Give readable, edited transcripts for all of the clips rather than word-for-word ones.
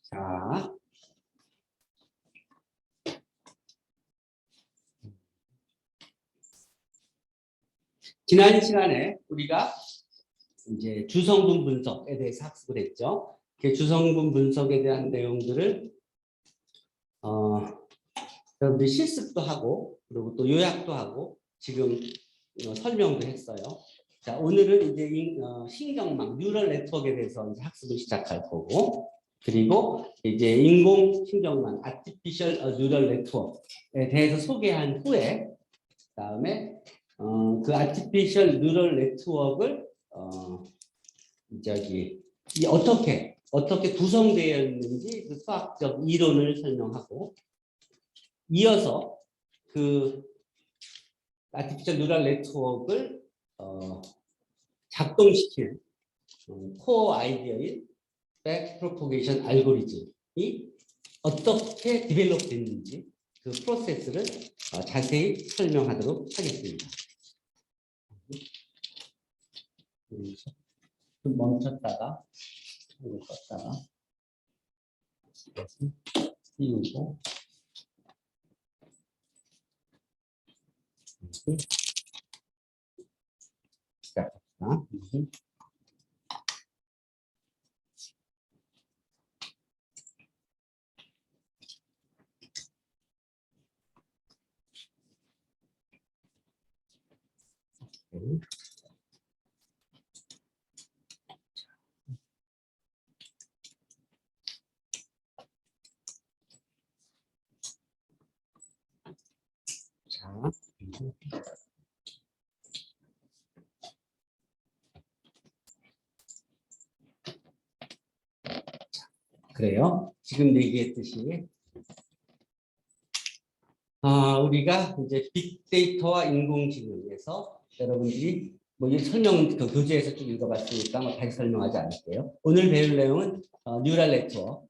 자, 지난 시간에 우리가 이제 주성분 분석에 대해서 학습을 했죠. 그 주성분 분석에 대한 내용들을 여러분들이 실습도 하고 그리고 또 요약도 하고 지금 설명도 했어요. 자, 오늘은 이제 신경망, 뉴럴 네트워크에 대해서 이제 학습을 시작할 거고, 그리고 이제 인공신경망, artificial neural network에 대해서 소개한 후에, 그다음에 그 artificial neural network를 어떻게 구성되어 있는지 그 수학적 이론을 설명하고, 이어서 그 artificial neural network를 작동시키는 코어 아이디어인 백프로포게이션 알고리즘이 어떻게 디벨롭 됐는지 그 프로세스를 자세히 설명하도록 하겠습니다. 좀 멈췄다가 껐다가 띄우고 시작합니다. 자, 그래요. 지금 얘기했듯이 우리가 이제 빅데이터와 인공지능에서 여러분들이 뭐 이 설명 그 교재에서 쭉 읽어봤으니까 뭐 다시 설명하지 않을게요. 오늘 배울 내용은 뉴럴 네트워크,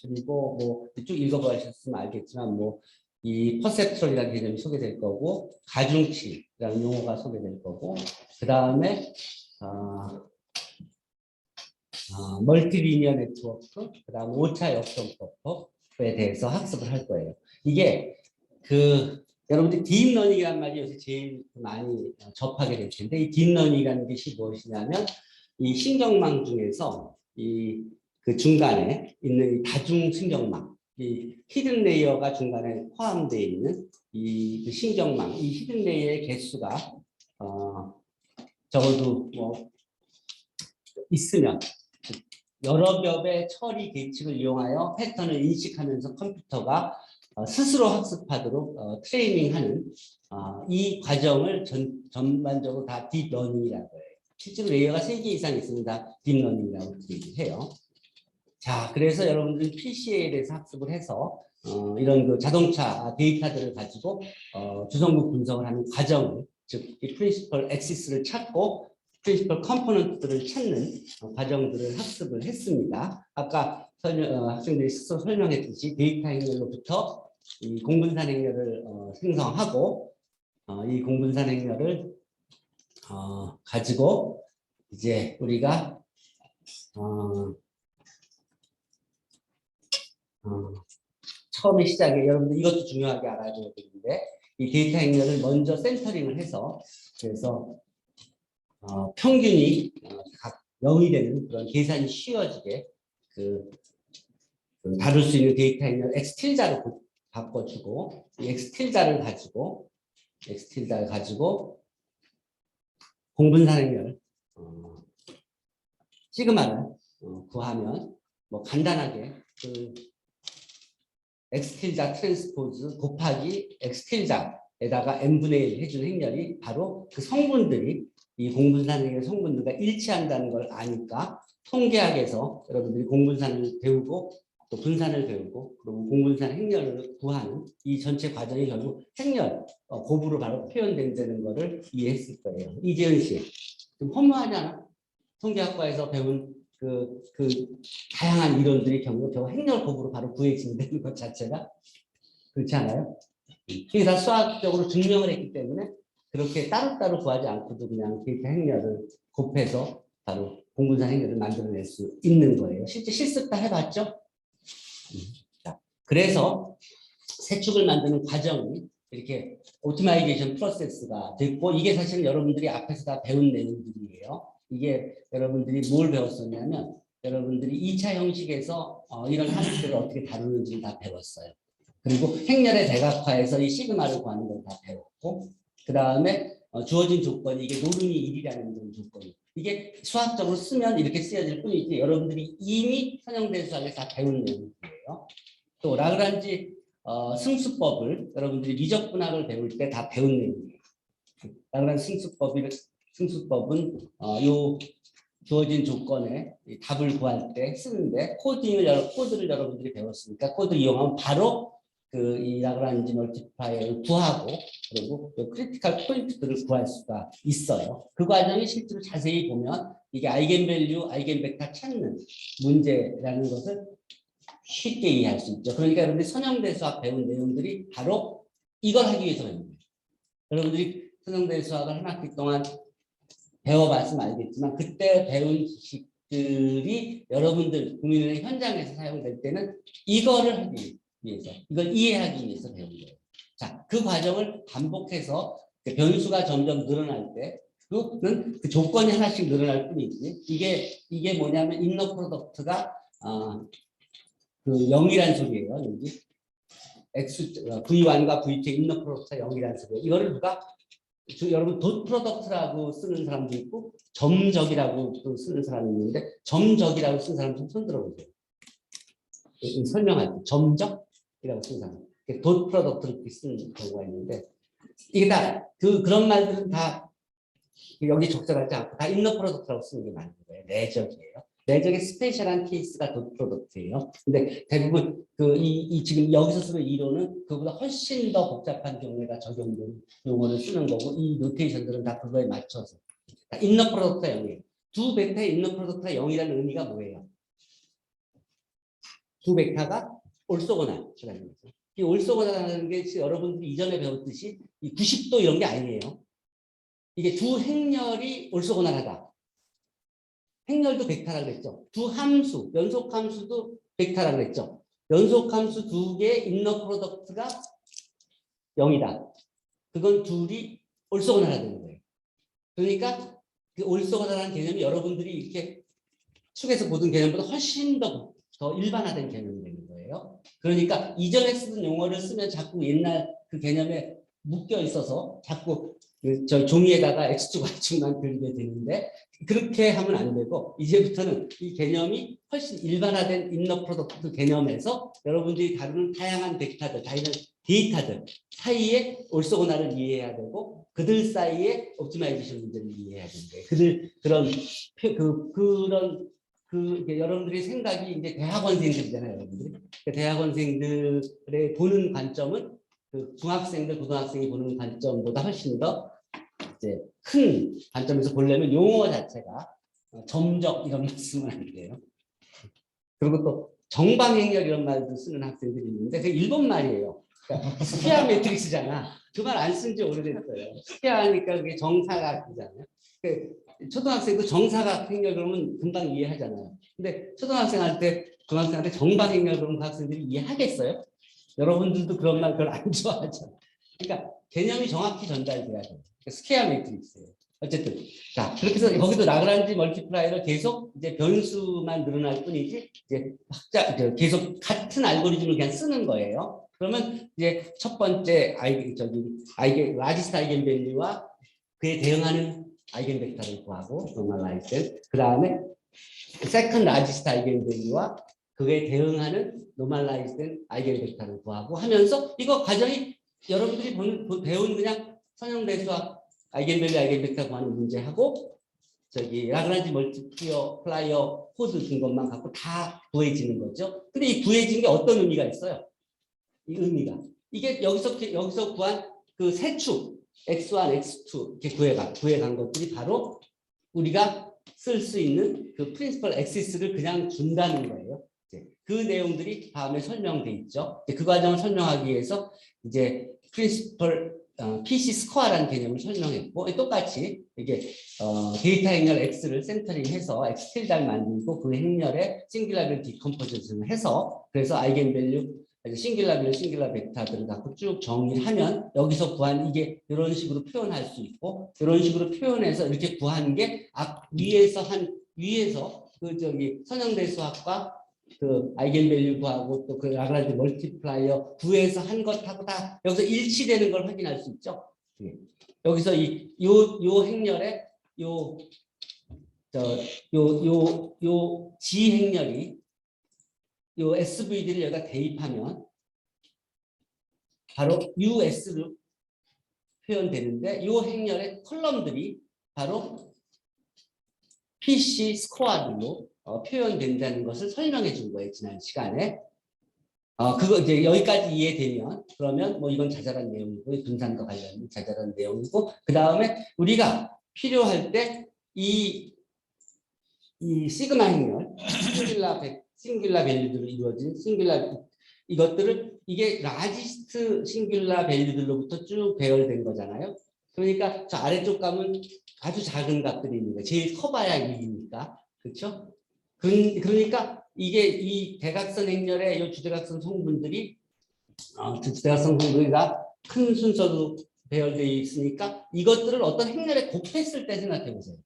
그리고 뭐 쭉 읽어보셨으면 알겠지만 뭐 이 퍼셉트럴이라는 개념이 소개될 거고, 가중치라는 용어가 소개될 거고, 그 다음에 멀티리니어 네트워크, 그 다음에 5차 역성법에 대해서 학습을 할 거예요. 이게 여러분들 딥러닝이라는 말이 요새 제일 많이 접하게 될 텐데, 이 딥러닝이라는 것이 무엇이냐면 이 신경망 중에서 그 중간에 있는 이 다중신경망, 이 히든 레이어가 중간에 포함되어 있는 이 신경망, 이 히든 레이어의 개수가 적어도 뭐 있으면 여러 겹의 처리 계측을 이용하여 패턴을 인식하면서 컴퓨터가 스스로 학습하도록 트레이닝하는 이 과정을 전반적으로 다 딥러닝이라고 해요. 실제로 레이어가 3개 이상 있으면 다 딥러닝이라고 얘기해요. 자, 그래서 여러분들 PC에 대해서 학습을 해서 이런 그 자동차 데이터들을 가지고 주성분 분석을 하는 과정을, 즉 이 프린시플 액시스를 찾고 프린시플 컴포넌트들을 찾는 과정들을 학습을 했습니다. 아까 학생들이 스스로 설명했듯이 데이터 행렬로부터 이 공분산 행렬을 생성하고, 이 공분산 행렬을 가지고 이제 우리가 처음에 시작에 여러분들 이것도 중요하게 알아줘야 되는데, 이 데이터 행렬을 먼저 센터링을 해서, 그래서 평균이 각 0이 되는 그런 계산이 쉬워지게 다룰 수 있는 데이터 행렬 X틸자로 바꿔주고, 이 X틸자를 가지고 공분산 행렬 시그마를 구하면 뭐 간단하게 X틸자 트랜스포즈 곱하기 X틸자에다가 n분의 1 해주는 행렬이 바로 그 성분들이 이 공분산 행렬 성분들과 일치한다는 걸 아니까, 통계학에서 여러분들이 공분산을 배우고 또 분산을 배우고 그리고 공분산 행렬을 구하는 이 전체 과정이 결국 행렬 곱으로 바로 표현된다는 것을 이해했을 거예요. 이재은 씨, 좀 허무하지 않아? 통계학과에서 배운 그 다양한 이론들이 겨우 행렬 곱으로 바로 구해진다는 것 자체가 그렇지 않아요? 이게 다 수학적으로 증명을 했기 때문에 그렇게 따로따로 구하지 않고도 그냥 데이터 행렬을 곱해서 바로 공분사 행렬을 만들어낼 수 있는 거예요. 실제 실습 다 해봤죠? 자, 그래서 세축을 만드는 과정이 이렇게 오토마이제이션 프로세스가 됐고, 이게 사실 여러분들이 앞에서 다 배운 내용들이에요. 이게 여러분들이 뭘 배웠었냐면, 여러분들이 2차 형식에서 이런 함수들을 어떻게 다루는지를 다 배웠어요. 그리고 행렬의 대각화에서 이 시그마를 구하는 걸 다 배웠고, 그 다음에 주어진 조건이 이게 노름이 1이라는 그런 조건이, 이게 수학적으로 쓰면 이렇게 쓰여질 뿐이지 여러분들이 이미 선형대 수학에서 다 배운 내용이에요. 또 라그란지 승수법을 여러분들이 미적분학을 배울 때 다 배운 내용이에요. 라그란지 승수법은 요 주어진 조건에 답을 구할 때 쓰는데, 코드를 여러분들이 배웠으니까 코드 이용하면 바로 이 라그란지 멀티플라이어를 구하고, 그리고 크리티컬 포인트들을 구할 수가 있어요. 그 과정이 실제로 자세히 보면 이게 아이겐밸류, 아이겐벡터 찾는 문제라는 것을 쉽게 이해할 수 있죠. 그러니까 여러분들이 선형대 수학 배운 내용들이 바로 이걸 하기 위해서 배운 거예요. 여러분들이 선형대 수학을 한 학기 동안 배워봤으면 알겠지만, 그때 배운 지식들이 여러분들 국민은행 현장에서 사용될 때는 이거를 하기 위해서, 이걸 이해하기 위해서 배운 거예요. 자, 그 과정을 반복해서 변수가 점점 늘어날 때, 그는 그 조건이 하나씩 늘어날 뿐이지, 이게 뭐냐면 인너 프로덕트가 그 0이란 소리예요. 여기 V1과 V2의 인너 프로덕트가 0이란 소리예요. 이거를 누가 여러분 돗 프로덕트라고 쓰는 사람도 있고 점적이라고 또 쓰는 사람이 있는데, 점적이라고 쓰는 사람 좀 손 들어보세요. 설명할 때 점적이라고 쓰는 사람, 돗 프로덕트를 이렇게 쓰는 경우가 있는데, 이게 다 그런 말들은 다 여기 적절하지 않고 다 인너 프로덕트라고 쓰는 게 맞는 거예요. 내적이에요. 내적의 스페셜한 케이스가 돗 프로덕트예요. 근데 대부분 지금 여기서 쓰는 이론은 그보다 훨씬 더 복잡한 경우에다 적용되는 용어를 쓰는 거고, 이 노테이션들은 다 그거에 맞춰서 인너 프로덕트가 0이에요. 두 벡터의 인너 프로덕트가 0이라는 의미가 뭐예요? 두 벡터가 올소거나라는 거죠. 이 올소거나라는 게 여러분들이 이전에 배웠듯이 이 90도 이런 게 아니에요. 이게 두 행렬이 올소거나하다. 행렬도 벡터라고 그랬죠. 두 함수, 연속함수도 벡터라고 그랬죠. 연속함수 두 개의 인너 프로덕트가 0이다. 그건 둘이 올소거나라는 거예요. 그러니까 그 올소거나라는 개념이 여러분들이 이렇게 축에서 보던 개념보다 훨씬 더 일반화된 개념이 되는 거예요. 그러니까 이전에 쓰던 용어를 쓰면 자꾸 옛날 그 개념에 묶여 있어서 자꾸 저 종이에다가 X축, Y축만 그리게 되는데, 그렇게 하면 안 되고, 이제부터는 이 개념이 훨씬 일반화된 인너 프로덕트 개념에서 여러분들이 다루는 다양한 벡터들, 다양한 데이터들 사이에 올소고나를 이해해야 되고, 그들 사이에 옵티마이제이션 문제를 이해해야 되는 거예요. 여러분들의 생각이 이제 대학원생들이잖아요, 여러분들이. 대학원생들의 보는 관점은 중학생들, 고등학생이 보는 관점보다 훨씬 더 이제 큰 관점에서 보려면 용어 자체가 점적 이런 말 쓰면 안 돼요. 그리고 또 정방행렬 이런 말도 쓰는 학생들이 있는데 그게 일본 말이에요. 그러니까 스피아 매트릭스잖아. 그 말 안 쓴 지 오래됐어요. 스피아니까 그게 정사각이잖아요. 초등학생도 정사각 행렬 그러면 금방 이해하잖아요. 근데 초등학생한테, 중학생한테 정방행렬 그러면 그 학생들이 이해하겠어요? 여러분들도 그런 말 별로 안 좋아하잖아요. 그러니까 개념이 정확히 전달돼야 돼요. 스퀘어 매트릭스예요. 어쨌든 자, 그렇게 해서 거기도 라그란지 멀티플라이를 계속 이제 변수만 늘어날 뿐이지 이제 계속 같은 알고리즘을 그냥 쓰는 거예요. 그러면 이제 첫 번째 라지스트 아이겐밸류와 그에 대응하는 아이겐벡터를 구하고 노멀라이즈, 그 다음에 세컨드 라지스트 아이겐밸류와 그에 대응하는 노멀라이즈된 아이겐벡터를 구하고 하면서, 이거 과정이 여러분들이 배운 그냥 선형대 수학 아이겐밸류, 아이겐벡터 구하는 문제하고 라그란지 멀티플라이어 코드 준 것만 갖고 다 구해지는 거죠. 근데 이 구해진 게 어떤 의미가 있어요? 이 의미가 이게 여기서 구한 그 세 축 x1, x2 이렇게 구해간 것들이 바로 우리가 쓸 수 있는 그 프린시플 엑시스를 그냥 준다는 거예요. 그 내용들이 다음에 설명돼 있죠. 그 과정을 설명하기 위해서 이제 프린시플 PC 스코어라는 개념을 설명했고 똑같이 이게 데이터 행렬 X를 센터링해서 X tilde를 만들고 그 행렬에 싱귤라를 디컴포지션을 해서 그래서 아이겐밸류 싱귤라 싱귤라 벡터들을 갖고 쭉 정리하면 여기서 구한 이게 이런 식으로 표현할 수 있고 이런 식으로 표현해서 이렇게 구하는 게 위에서 그 저기 선형대수학과 그 아이겐밸류 구하고 또 그 라그란지 멀티플라이어 구해서 한 것하고 다 여기서 일치되는 걸 확인할 수 있죠. 예. 여기서 요 행렬에 요 G 행렬이 요 SVD를 여기다 대입하면 바로 US로 표현되는데 요 행렬의 컬럼들이 바로 PC 스코어들로 표현된다는 것을 설명해 준 거예요, 지난 시간에. 그거 이제 여기까지 이해되면 그러면 뭐 이건 자잘한 내용이고 분산과 관련된 자잘한 내용이고 그 다음에 우리가 필요할 때 이 시그마 행렬 싱귤라 밸류들로 이루어진 이것들을 이게 라지스트 싱귤라 밸류들로부터 쭉 배열된 거잖아요. 그러니까 저 아래쪽 가면 아주 작은 값들이 있는 거예요. 제일 커봐야 1이니까. 그렇죠? 그러니까 이게 이 대각선 행렬의 이 주대각선 성분들이 주대각선 성분이가 큰 순서로 배열되어 있으니까 이것들을 어떤 행렬에 곱했을 때 생각해 보세요.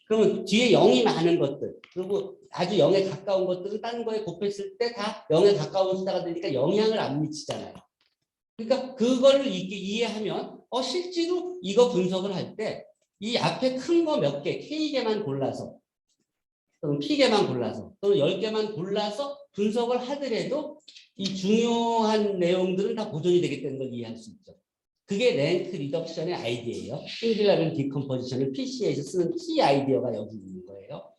그러면 뒤에 0이 많은 것들 그리고 아주 0에 가까운 것들은 다른 거에 곱했을 때 다 0에 가까운 숫자가 되니까 영향을 안 미치잖아요. 그러니까 그거를 이해하면 실제로 이거 분석을 할 때 이 앞에 큰 거 몇 개 K개만 골라서 또는 P개만 골라서 또는 10개만 골라서 분석을 하더라도 이 중요한 내용들은 다 보존이 되겠다는 걸 이해할 수 있죠. 그게 랭크 리덕션의 아이디어예요. 싱귤라를 디컴포지션을 PC에서 쓰는 키 아이디어가 여기 있는 거예요.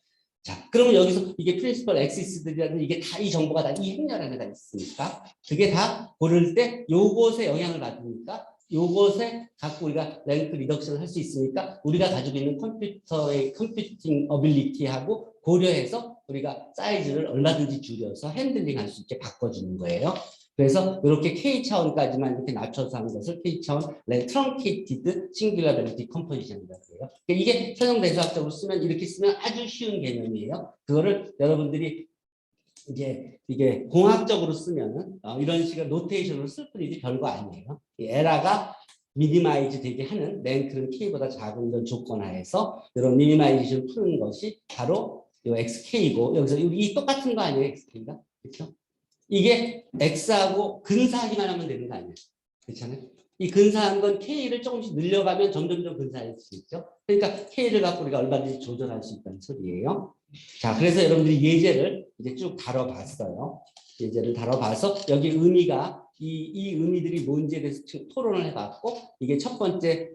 자, 그러면 여기서 이게 프린시펄 엑시스들이라는 이게 다 이 정보가 다 이 행렬 안에 다 있으니까 그게 다 고를 때 요것에 영향을 받으니까 요것에 갖고 우리가 랭크 리덕션을 할 수 있으니까 우리가 가지고 있는 컴퓨터의 컴퓨팅 어빌리티하고 고려해서 우리가 사이즈를 얼마든지 줄여서 핸들링할 수 있게 바꿔주는 거예요. 그래서 이렇게 K차원까지만 이렇게 낮춰서 하는 것을 K차원 트렁케이티드 싱귤라빌리티 컴포지션이라고 해요. 이게 선형대수학적으로 쓰면 이렇게 쓰면 아주 쉬운 개념이에요. 그거를 여러분들이 이게 공학적으로 쓰면은 이런 식의 노테이션으로 쓸 뿐이지 별거 아니에요. 이 에라가 미니마이즈 되게 하는 랭크는 K보다 작은 이런 조건 하에서 이런 미니마이제이션을 푸는 것이 바로 이 XK고 여기서 이 똑같은 거 아니에요, XK가? 그렇죠? 이게 X하고 근사하기만 하면 되는 거 아니에요? 그렇잖아요? 이 근사한 건 K를 조금씩 늘려가면 점점점 근사할 수 있죠. 그러니까 K를 갖고 우리가 얼마든지 조절할 수 있다는 소리예요. 자, 그래서 여러분들이 예제를 이제 쭉 다뤄봤어요. 예제를 다뤄봐서 여기 의미가 이 의미들이 뭔지에 대해서 토론을 해봤고 이게 첫 번째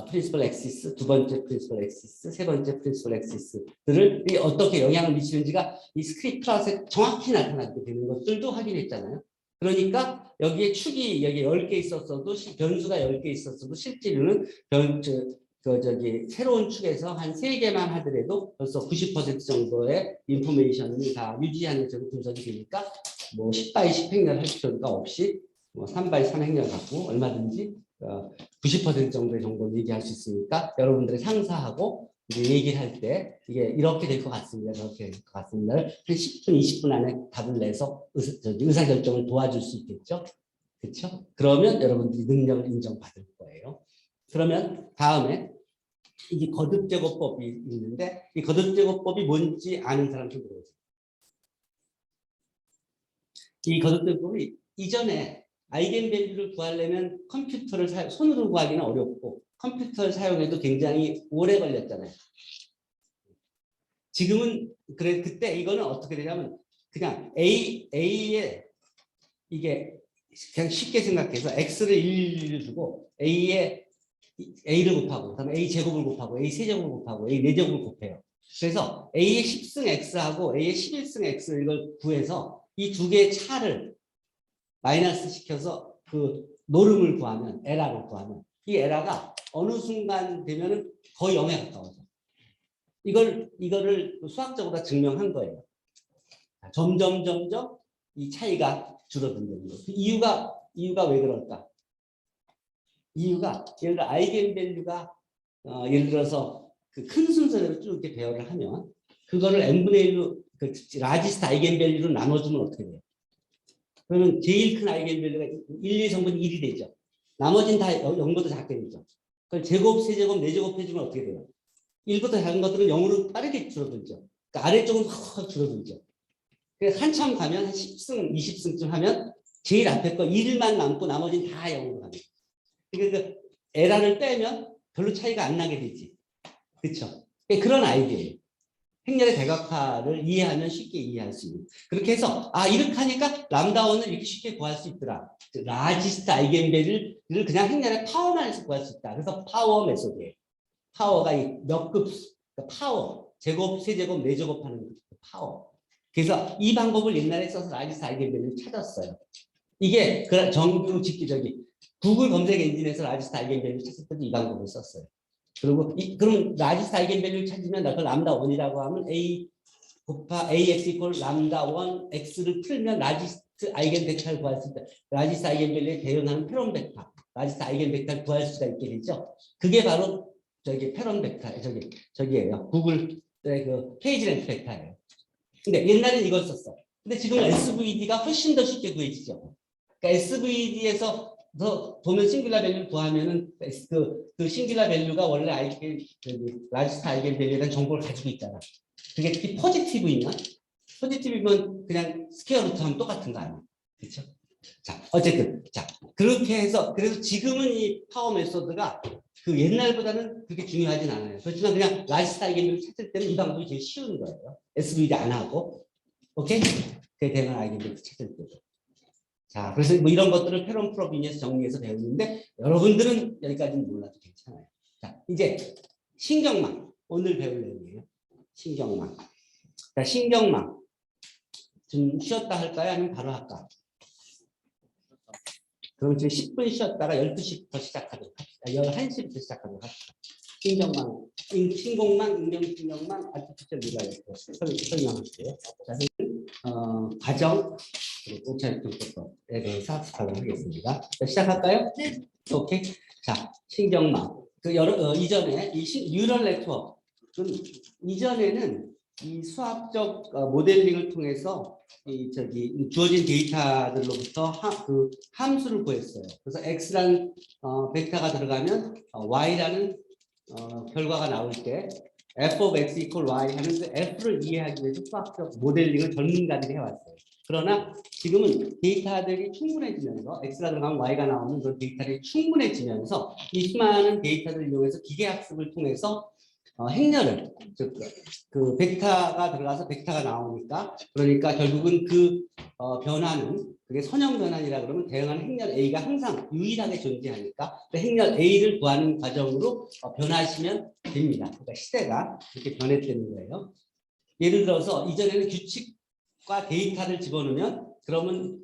프린시플 엑시스, 두 번째 프린시플 엑시스, 세 번째 프린시플 엑시스들을 어떻게 영향을 미치는지가 이 스크립트 클래스에 정확히 나타나게 되는 것들도 확인했잖아요. 그러니까 여기에 축이 여기 10개 있었어도 변수가 10개 있었어도 실제로는 새로운 축에서 한 3개만 하더라도 벌써 90% 정도의 인포메이션이 다 유지하는 쪽으로 분석이 되니까 뭐 10by 10 행렬 할 필요가 없이 뭐 3by 3 행렬 갖고 얼마든지 90% 정도의 정보를 얘기할 수 있으니까 여러분들의 상사하고 이제 얘기를 할 때 이게 이렇게 될 것 같습니다. 저렇게 될 것 같습니다. 한 10분, 20분 안에 답을 내서 의사결정을 도와줄 수 있겠죠. 그렇죠? 그러면 여러분들이 능력을 인정받을 거예요. 그러면 다음에 이게 거듭제곱법이 있는데 이 거듭제곱법이 뭔지 아는 사람 좀 들어보세요. 이 거듭제곱법이 이전에 아이겐밸류를 구하려면 컴퓨터를 손으로 구하기는 어렵고 컴퓨터를 사용해도 굉장히 오래 걸렸잖아요. 지금은 그때 이거는 어떻게 되냐면 그냥 A에 이게 그냥 쉽게 생각해서 X를 1을 주고 A에 A를 곱하고 그다음에 A 제곱을 곱하고 A 세제곱을 곱하고 A 4제곱을 곱해요. 그래서 A의 10승 X하고 A의 11승 X 이걸 구해서 이 두 개의 차를 마이너스 시켜서 그 노름을 구하면 에라를 구하면 이 에라가 어느 순간 되면은 거의 0에 가까워져. 이거를 수학적으로 증명한 거예요. 점점 이 차이가 줄어든다는 거예요. 이유가 왜 그럴까? 이유가 예를 들어 아이겐밸류가 예를 들어서 그 큰 순서대로 쭉 이렇게 배열을 하면 그거를 n분의 1로 그 라지스트 아이겐밸류로 나눠주면 어떻게 돼요? 그러면 제일 큰 아이겐밸류가 1, 2성분이 1이 되죠. 나머지는 다 0보다 작게 되죠. 그걸 제곱, 세제곱, 네제곱 해주면 어떻게 돼요? 1보다 작은 것들은 0으로 빠르게 줄어들죠. 그러니까 아래쪽은 확 줄어들죠. 그래서 한참 가면 한 10승, 20승쯤 하면 제일 앞에 거 1만 남고 나머지는 다 0으로 가요. 그러니까 에라를 빼면 별로 차이가 안 나게 되지. 그렇죠? 그런 아이디어예요. 행렬의 대각화를 이해하면 쉽게 이해할 수 있는. 그렇게 해서 이렇게 하니까 람다원을 이렇게 쉽게 구할 수 있더라. 라지스트 아이겐밸류를 그냥 행렬의 파워만 해서 구할 수 있다. 그래서 파워 메소드예요. 파워가 몇 급, 파워, 제곱, 세제곱, 네제곱 하는 파워. 그래서 이 방법을 옛날에 써서 라지스트 아이겐밸류를 찾았어요. 이게 정규 직기적이 구글 검색 엔진에서 라지스트 아이겐밸류 찾을 때도 이 방법을 썼어요. 그리고 그럼 라지스트 아이겐밸류 찾으면 그 람다 1이라고 하면 AX 이퀄 람다 1 X를 풀면 라지스트 아이겐 벡터를 구할 수 있다. 라지스트 아이겐밸류에 대응하는 패런 벡터, 라지스트 아이겐 벡터를 구할 수가 있게 되죠. 그게 바로 패런 벡터, 저기예요. 구글의 그 페이지 랭크 벡터예요. 근데 옛날에는 이걸 썼어. 근데 지금 SVD가 훨씬 더 쉽게 구해지죠. 그러니까 SVD에서 보면 싱귤라 밸류를 구하면은 그 싱귤라 밸류가 원래 라지스트 아이겐밸류에 대한 정보를 가지고 있잖아. 그게 특히 포지티브면 그냥 스퀘어 루트 하면 똑같은 거 아니야. 그렇죠? 자, 어쨌든 그렇게 해서 그래서 지금은 이 파워 메소드가 그 옛날보다는 그렇게 중요하진 않아요. 그렇지만 그냥 라지스트 아이겐밸류 찾을 때는 이 방법이 제일 쉬운 거예요. SVD 안 하고. 오케이? 그에 대한 아이겐밸류 찾을 때도. 자, 그래서 뭐 이런 것들을 패런 프로비니에서 정리해서 배우는데 여러분들은 여기까지는 몰라도 괜찮아요. 자, 이제 신경망. 오늘 배울 내용이에요. 신경망. 자, 신경망. 좀 쉬었다 할까요? 아니면 바로 할까? 그럼 지금 10분 쉬었다가 12시부터 시작하도록 합시다. 11시부터 시작하도록 합시다. 신경망, 신공망, 인경신경망, 아티피셜 뉴럴 설명할게요. 자, 과정, 그리고 오차율통법에 대해서 학습하도록 하겠습니다. 자, 시작할까요? 네. 오케이. 자, 신경망. 이전에 이 뉴럴 네트워크, 이전에는 이 수학적 모델링을 통해서 주어진 데이터들로부터 함수를 구했어요. 그래서 x라는 벡터가 들어가면 y라는 결과가 나올 때 f of x equal y 하는 그 f를 이해하기 위해서 수학적 모델링을 전문가들이 해왔어요. 그러나 지금은 데이터들이 충분해지면서 x가 들어가면 y가 나오는 그런 데이터들이 충분해지면서 이 수많은 데이터들을 이용해서 기계학습을 통해서 행렬을 그 벡터가 들어가서 벡터가 나오니까 그러니까 결국은 그 변화는 그게 선형 변환이라 그러면 대응하는 행렬 A가 항상 유일하게 존재하니까 그 행렬 A를 구하는 과정으로 변화하시면 됩니다. 그러니까 시대가 이렇게 변했다는 거예요. 예를 들어서 이전에는 규칙과 데이터를 집어넣으면 그러면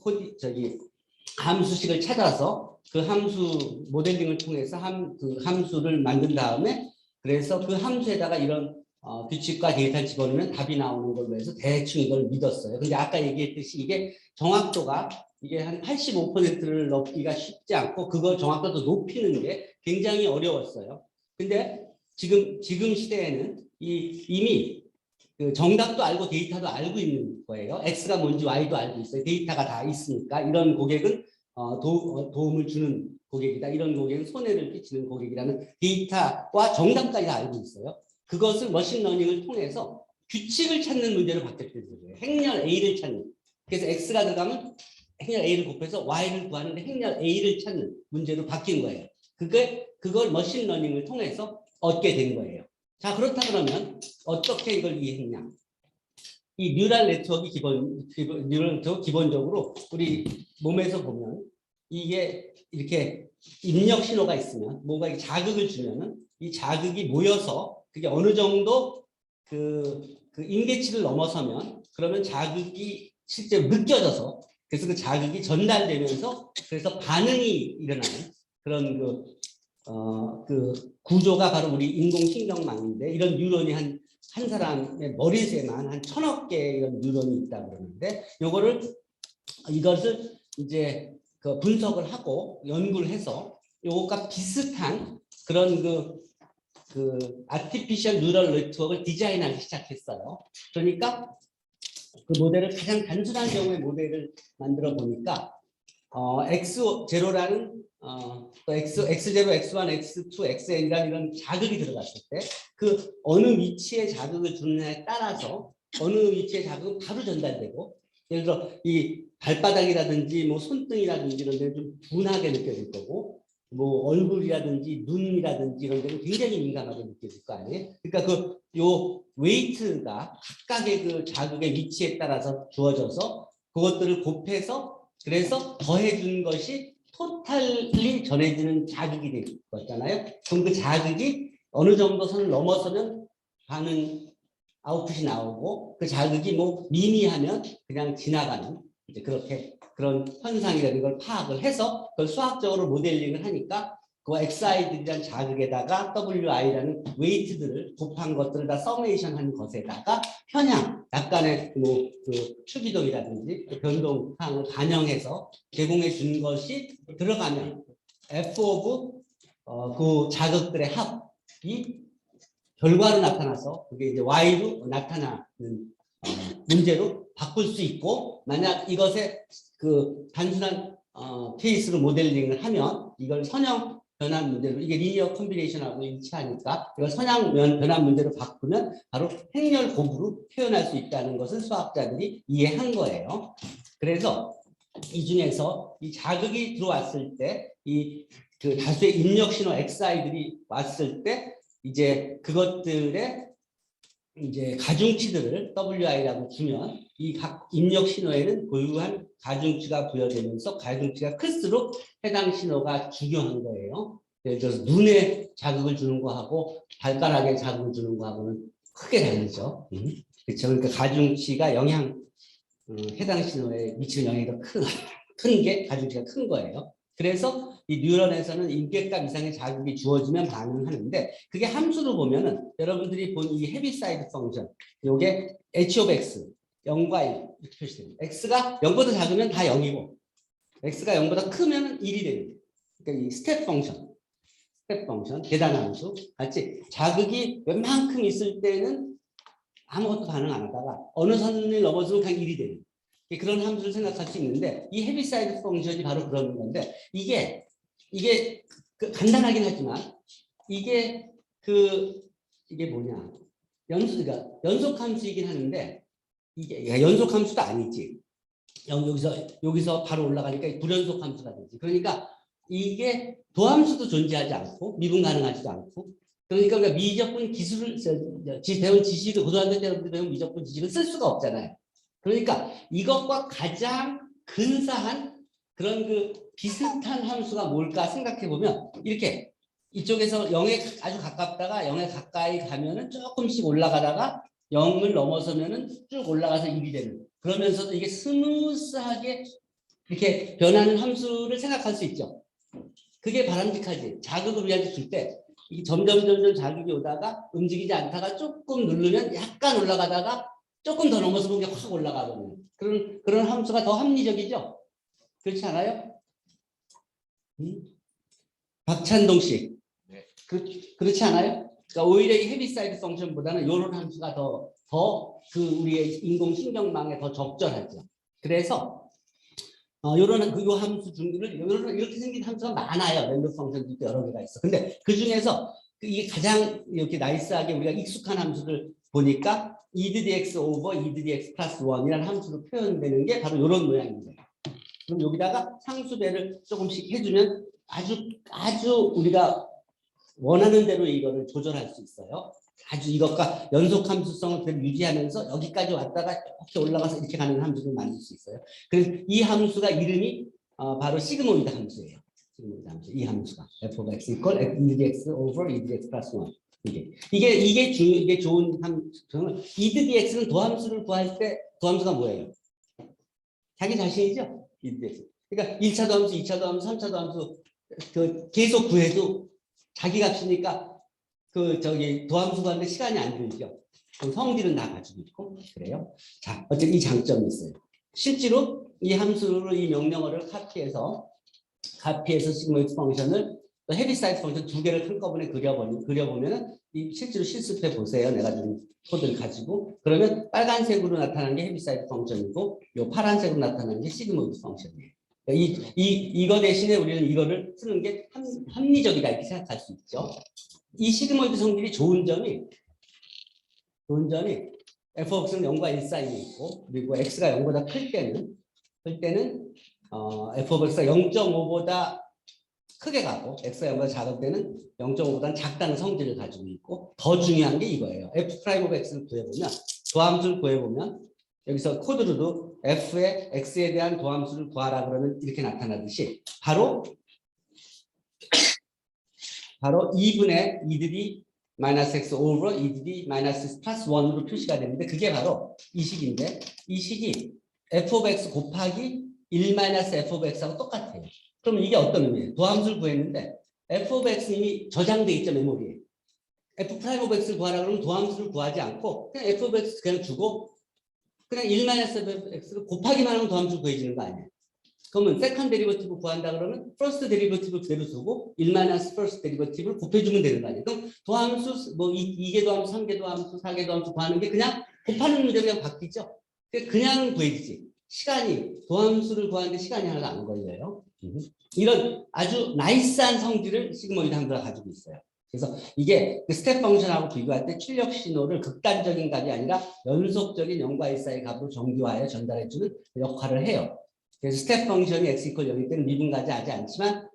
함수식을 찾아서 그 함수 모델링을 통해서 그 함수를 만든 다음에 그래서 그 함수에다가 이런 규칙과 데이터를 집어넣으면 답이 나오는 걸로 해서 대충 이걸 믿었어요. 근데 아까 얘기했듯이 이게 정확도가 이게 한 85%를 넘기가 쉽지 않고 그거 정확도도 높이는 게 굉장히 어려웠어요. 근데 지금 시대에는 이미 그 정답도 알고 데이터도 알고 있는 거예요. X가 뭔지 Y도 알고 있어요. 데이터가 다 있으니까 이런 고객은 도움을 주는 고객이다. 이런 고객은 손해를 끼치는 고객이라는 데이터와 정답까지 다 알고 있어요. 그것을 머신러닝을 통해서 규칙을 찾는 문제로 바뀌었다는 거예요. 행렬 A를 찾는. 그래서 X가 들어가면 행렬 A를 곱해서 Y를 구하는데 행렬 A를 찾는 문제로 바뀐 거예요. 그걸 머신러닝을 통해서 얻게 된 거예요. 자, 그렇다 그러면 어떻게 이걸 이해했냐? 이 뉴럴 네트워크 기본적으로 우리 몸에서 보면 이게 이렇게 입력 신호가 있으면 뭔가 자극을 주면은 이 자극이 모여서 그게 어느 정도 그 임계치를 넘어서면 그러면 자극이 실제로 느껴져서 그래서 그 자극이 전달되면서 그래서 반응이 일어나는 그런 그 구조가 바로 우리 인공신경망인데 이런 뉴런이 한 사람의 머리에만 한 1000억 개의 이런 뉴런이 있다 그러는데 이것을 이제 그 분석을 하고 연구를 해서 요거가 비슷한 그런 아티피셜 뉴럴 네트워크를 디자인하기 시작했어요. 그러니까 그 모델을 가장 단순한 경우의 모델을 만들어 보니까 X0라는 또 X0, X1, X2, XN이라는 이런 자극이 들어갔을 때 그 어느 위치에 자극을 주느냐에 따라서 어느 위치에 자극은 바로 전달되고 예를 들어 이 발바닥이라든지 뭐 손등이라든지 이런 데는 좀 둔하게 느껴질 거고 뭐 얼굴이라든지 눈이라든지 이런 데는 굉장히 민감하게 느껴질 거 아니에요. 그러니까 요 웨이트가 각각의 그 자극의 위치에 따라서 주어져서 그것들을 곱해서 그래서 더해준 것이 토탈리 전해지는 자극이 될 거잖아요. 그럼 그 자극이 어느 정도 선을 넘어서면 반응 아웃풋이 나오고 그 자극이 뭐 미미하면 그냥 지나가는 이제 그렇게 그런 현상이라는 걸 파악을 해서 그걸 수학적으로 모델링을 하니까 그 XI들이란 자극에다가 WI라는 웨이트들을 곱한 것들을 다 서메이션한 것에다가 편향, 약간의 뭐 그 추기동이라든지 변동상을 반영해서 제공해 준 것이 들어가면 F 오브 그 자극들의 합이 결과로 나타나서 그게 이제 Y로 나타나는 문제로 바꿀 수 있고 만약 이것에 그 단순한 케이스로 모델링을 하면 이걸 선형 변환 문제로 이게 리니어 컴비네이션하고 일치하니까 이걸 선형 변환 문제로 바꾸면 바로 행렬 곱으로 표현할 수 있다는 것을 수학자들이 이해한 거예요. 그래서 이 중에서 이 자극이 들어왔을 때 이 그 다수의 입력 신호 XI들이 왔을 때 이제 그것들의 이제 가중치들을 WI라고 주면 이 각 입력 신호에는 고유한 가중치가 부여되면서 가중치가 클수록 해당 신호가 중요한 거예요. 예를 들어서 눈에 자극을 주는 거하고 발가락에 자극을 주는 거하고는 크게 다르죠. 그렇죠. 그러니까 가중치가 해당 신호에 미치는 영향이 더 큰 게 가중치가 큰 거예요. 그래서 이 뉴런에서는 인계값 이상의 자극이 주어지면 반응하는데 그게 함수로 보면은 여러분들이 본 이 헤비사이드 펑션 요게 h of x 0과 1 이렇게 표시됩니다. x가 0보다 작으면 다 0이고 x가 0보다 크면 1이 됩니다. 그러니까 이 스텝 펑션 계단 함수 같이 자극이 웬만큼 있을 때는 아무것도 반응 안 하다가 어느 선을 넘어서면 그냥 1이 됩니다. 그런 함수를 생각할 수 있는데 이 헤비사이드 펑션이 바로 그런 건데 이게 간단하긴 하지만 이게 뭐냐 그러니까 연속 함수이긴 하는데 이게 연속 함수도 아니지. 여기서 바로 올라가니까 불연속 함수가 되지. 그러니까 이게 도함수도 존재하지 않고 미분 가능하지도 않고 그러니까 우리가 미적분 기술을 배운 지식을 고등학교 때 배운 미적분 지식을 쓸 수가 없잖아요. 그러니까 이것과 가장 근사한 그런 비슷한 함수가 뭘까 생각해 보면 이렇게 이쪽에서 0에 아주 가깝다가 0에 가까이 가면은 조금씩 올라가다가 0을 넘어서면은 쭉 올라가서 1이 되는 그러면서도 이게 스무스하게 이렇게 변하는 함수를 생각할 수 있죠. 그게 바람직하지. 자극을 우리한테 줄 때 이게 점점 자극이 오다가 움직이지 않다가 조금 누르면 약간 올라가다가 조금 더 넘어서 보면 확 올라가거든요. 그런 함수가 더 합리적이죠. 그렇지 않아요? 박찬동 씨. 네. 그렇지 않아요? 그러니까 오히려 이 헤비사이드 펑션보다는 이런 함수가 더 우리의 인공신경망에 더 적절하죠. 그래서 요 함수 중들을 이렇게 생긴 함수가 많아요. 랜덤 펑션도 여러 개가 있어. 근데 그 중에서 이게 가장 이렇게 나이스하게 우리가 익숙한 함수를 보니까 e⁻dx over e⁻dx 플러스 1이라는 함수로 표현되는 게 바로 이런 모양입니다. 그럼 여기다가 상수배를 조금씩 해주면 아주 우리가 원하는 대로 이거를 조절할 수 있어요. 아주 이것과 연속 함수성을 그대로 유지하면서 여기까지 왔다가 이렇게 올라가서 이렇게 가는 함수를 만들 수 있어요. 그래서 이 함수가 이름이 바로 시그모이드 함수예요. 시그모이드 함수. 이 함수가 f of x equal e⁻dx over e⁻dx 플러스 1. 이게 좋은 함수는 e⁻dx는 도함수를 구할 때 도함수가 뭐예요? 자기 자신이죠. e⁻dx. 그러니까 1차 도함수, 2차 도함수, 3차 도함수 계속 구해도 자기 값이니까 도함수 구하는데 시간이 안 들죠. 성질은 다 가지고 있고 그래요. 자, 어쨌든 이 장점이 있어요. 실제로 이 함수를 이 명령어를 카피해서 시그모이드 펑션을 또 헤비사이즈 펑션 두 개를 한꺼번에 그려보면은 이 실제로 실습해 보세요. 내가 지금 코드를 가지고 그러면 빨간색으로 나타나는 게 헤비사이즈 펑션이고 요 파란색으로 나타나는 게 시그모이드 펑션이에요. 이거 대신에 우리는 이거를 쓰는 게 합리적이다 이렇게 생각할 수 있죠. 이 시그모이드 성질이 좋은 점이 fx는 0과 1 사이에 있고 그리고 x가 0보다 클 때는 fx가 0.5보다 크게 가고 x가 0보다 작을 때는 0.5보다는 작다는 성질을 가지고 있고 더 중요한 게 이거예요. f'(x를 구해보면 도함수를 구해보면 여기서 코드로도 f의 x에 대한 도함수를 구하라 그러면 이렇게 나타나듯이 바로 2분의 2드디 마이너스 x 오버 2드디 마이너스 x 플러스 1으로 표시가 되는데 그게 바로 이 식인데 이 식이 f of x 곱하기 1 마이너스 f of x하고 똑같아요. 그럼 이게 어떤 의미예요? 도함수를 구했는데 f of x는 이미 저장돼 있죠 메모리에. f 프라임 of x를 구하라 그러면 도함수를 구하지 않고 그냥 f of x 그냥 주고 그냥 1 마이너스 f of x를 곱하기만 하면 도함수를 구해지는 거 아니에요? 그러면 세컨드 데리버티브 구한다 그러면 퍼스트 데리버티브 그대로 두고 1 마이너스 퍼스트 데리버티브를 곱해주면 되는 거 아니에요? 그럼 도함수 뭐 2개 도함수, 3개 도함수, 4개 도함수 구하는 게 그냥 곱하는 문제로 그냥 바뀌죠. 그냥 구해지지. 시간이 도함수를 구하는데 시간이 하나도 안 걸려요. 이런 아주 나이스한 성질을 시그모이드 함수가 가지고 있어요. 그래서 이게 그 스텝 펑션하고 비교할 때 출력 신호를 극단적인 값이 아니라 연속적인 0과 1 사이 값으로 정교하여 전달해주는 역할을 해요. 그래서 스텝 펑션이 x 이퀄 0일 때는 미분까지 하지 않지만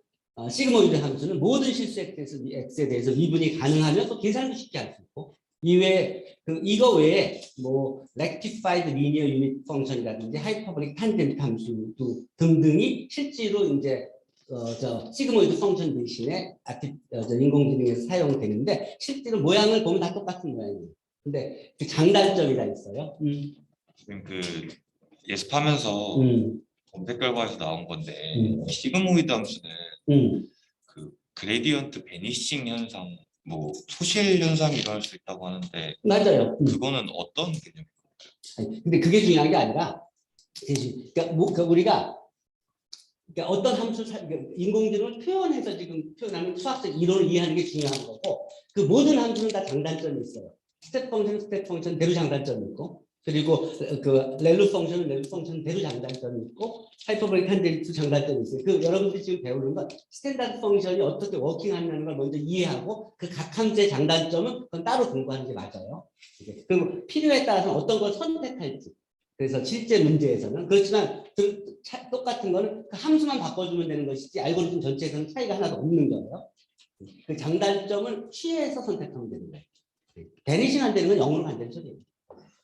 시그모이드 함수는 모든 실수 x에 대해서 미분이 가능하면 또 계산도 쉽게 할 수 있고 이외에 이거 외에 뭐 rectified linear unit 펑션이라든지 하이퍼볼릭 탄젠트 함수 등등이 실제로 이제 시그모이드 펑션 대신에 인공지능에서 사용되는데 실제로 모양을 보면 다 똑같은 모양이에요. 근데 그 장단점이라 있어요. 지금 그 예습하면서 검색 결과에서 나온 건데 시그모이드 함수는 그 그레디언트 베니싱 현상, 뭐 소실 현상이 일어날 수 있다고 하는데 맞아요. 그거는 어떤 개념일까요? 근데 그게 중요한 게 아니라 그러니까 우리가 그러니까 어떤 함수 인공지능을 표현해서 지금 표현하는 수학적 이론을 이해하는 게 중요한 거고 그 모든 함수는 다 장단점이 있어요. 스텝 펑션대로 장단점이 있고 그리고 그 렐루 펑션대로 장단점이 있고 하이퍼볼릭 탄젠트 장단점이 있어요. 그 여러분들이 지금 배우는 건 스탠다드 펑션이 어떻게 워킹하는 걸 먼저 이해하고 그 각 함수의 장단점은 그건 따로 공부하는 게 맞아요. 그리고 필요에 따라서 어떤 걸 선택할지. 그래서 실제 문제에서는 그렇지만 똑같은 거는 그 함수만 바꿔주면 되는 것이지 알고리즘 전체에서는 차이가 하나도 없는 거예요. 그 장단점을 취해서 선택하면 되는 거예요. 베니싱 안 되는 건 영어로 간다는 소리예요.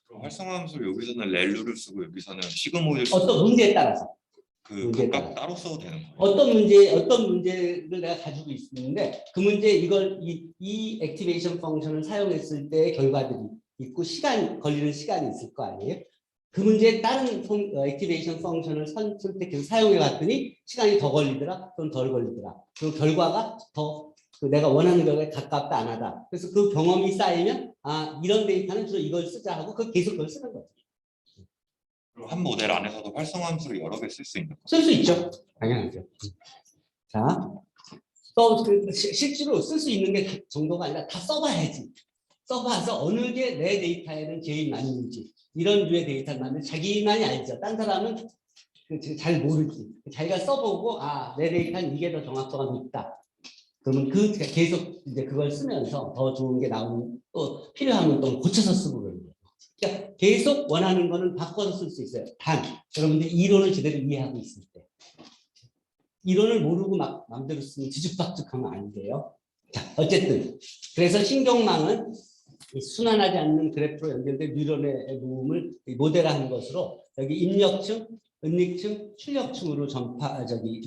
그럼 활성함수를 여기서는 렐루를 쓰고 여기서는 시그모이드를 쓰고 어떤 문제에 따라서 그 각각 따로 써도 되는 거예요? 어떤 문제를 내가 가지고 있는데 그 문제 이 액티베이션 펑션을 사용했을 때의 결과들이 있고 걸리는 시간이 있을 거 아니에요? 그 문제에 다른 액티베이션 펑션을 선택해서 사용해 봤더니 시간이 더 걸리더라, 또는 덜 걸리더라. 그리고 결과가 더 내가 원하는 결과에 가깝다, 안 하다. 그래서 그 경험이 쌓이면 이런 데이터는 주로 이걸 쓰자 하고 계속 그걸 쓰는 거죠. 한 모델 안에서도 활성함수를 여러 개 쓸 수 있는 거예요? 쓸 수 있죠. 당연하죠. 자, 실제로 쓸 수 있는 게 정도가 아니라 다 써봐야지. 써봐서 어느 게 내 데이터에는 제일 맞는지 이런 류의 데이터를 만들 자기만이 알죠. 딴 사람은 잘 모르지. 자기가 써보고 내 데이터는 이게 더 정확도가 높다. 그러면 계속 이제 그걸 쓰면서 더 좋은 게 나오면 또 필요하면 또 고쳐서 쓰고 그러는 거예요. 그러니까 계속 원하는 거는 바꿔서 쓸 수 있어요. 단 여러분들 이론을 제대로 이해하고 있을 때. 이론을 모르고 막 마음대로 쓰면 뒤죽박죽하면 안 돼요. 자, 어쨌든 그래서 신경망은 순환하지 않는 그래프로 연결된 뉴런의 모음을 모델하는 것으로 여기 입력층, 은닉층, 출력층으로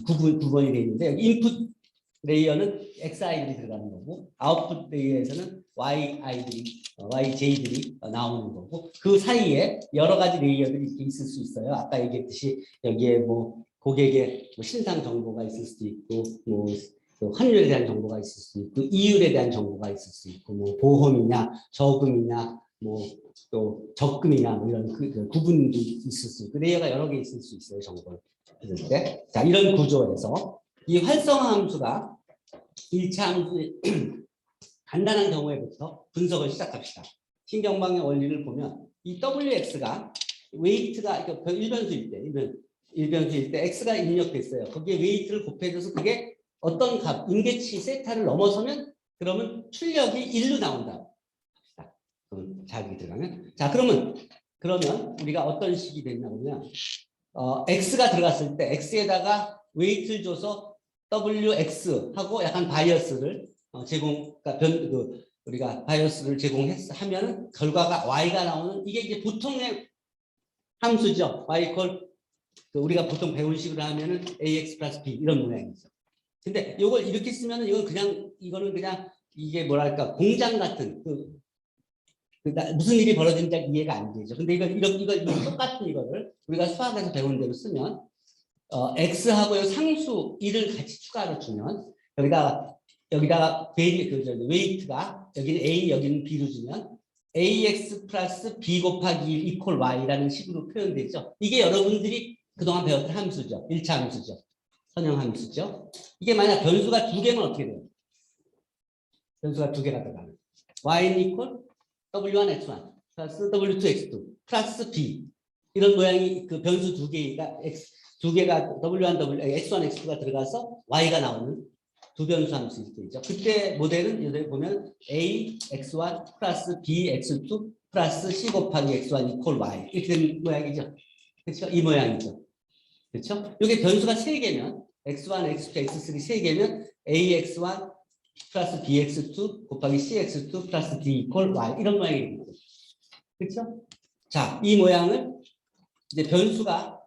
구분이 되어 있는데 여기 인풋 레이어는 XI들이 들어가는 거고 아웃풋 레이어에서는 YJ들이 나오는 거고 그 사이에 여러 가지 레이어들이 있을 수 있어요. 아까 얘기했듯이 여기에 뭐 고객의 신상 정보가 있을 수도 있고 뭐 환율에 대한 정보가 있을 수 있고 이율에 대한 정보가 있을 수 있고 뭐 보험이냐 저금이냐 뭐 또 적금이냐 뭐 이런 구분도 있을 수 있고 레이어가 여러 개 있을 수 있어요. 정보를 그럴 때. 자, 이런 구조에서 이 활성화 함수가 1차 함수의 간단한 경우에부터 분석을 시작합시다. 신경방의 원리를 보면 이 WX가 웨이트가 일변수일 때, 일변수일 때 X가 입력됐어요. 거기에 웨이트를 곱해줘서 그게 어떤 값, 임계치 세타를 넘어서면 그러면 출력이 1로 나온다. 자기 들어가면. 자, 그러면 우리가 어떤 식이 됐냐면 X가 들어갔을 때 X에다가 웨이트를 줘서 WX 하고 약간 바이어스를 그러니까 우리가 바이어스를 제공하면 결과가 Y가 나오는 이게 이제 보통의 함수죠. Y 우리가 보통 배운 식으로 하면은 AX 플러스 B 이런 모양이죠. 근데 이걸 이렇게 쓰면은 이거는 그냥 이게 뭐랄까 공장 같은 무슨 일이 벌어진지 이해가 안 되죠. 근데 이거 똑같은 이거를 우리가 수학에서 배운 대로 쓰면 X하고 상수 1을 같이 추가로 주면 여기다가 웨이트가 여기는 A 여기는 B로 주면 AX 플러스 B 곱하기 1 이퀄 Y라는 식으로 표현되죠. 이게 여러분들이 그동안 배웠던 함수죠. 1차 함수죠. 선형 함수죠. 이게 만약 변수가 2개면 어떻게 돼요? 변수가 2개가 들어가면 Y는 이퀄 W1 X1 플러스 W2 X2 플러스 B 이런 모양이 그 변수 2개가 W1 X1 X2가 들어가서 Y가 나오는 두 변수 함수일 때죠. 그때 모델은 여기 보면 A X1 플러스 B X2 플러스 C 곱하기 X1 이퀄 Y 이렇게 된 모양이죠. 그렇죠? 이 모양이죠. 그렇죠? 이게 변수가 3개면 X1, X2, X3 3개면 AX1 플러스 BX2 곱하기 CX2 플러스 D 이퀄 Y 이런 모양이겠죠. 그렇죠? 자, 이 모양을 이제 변수가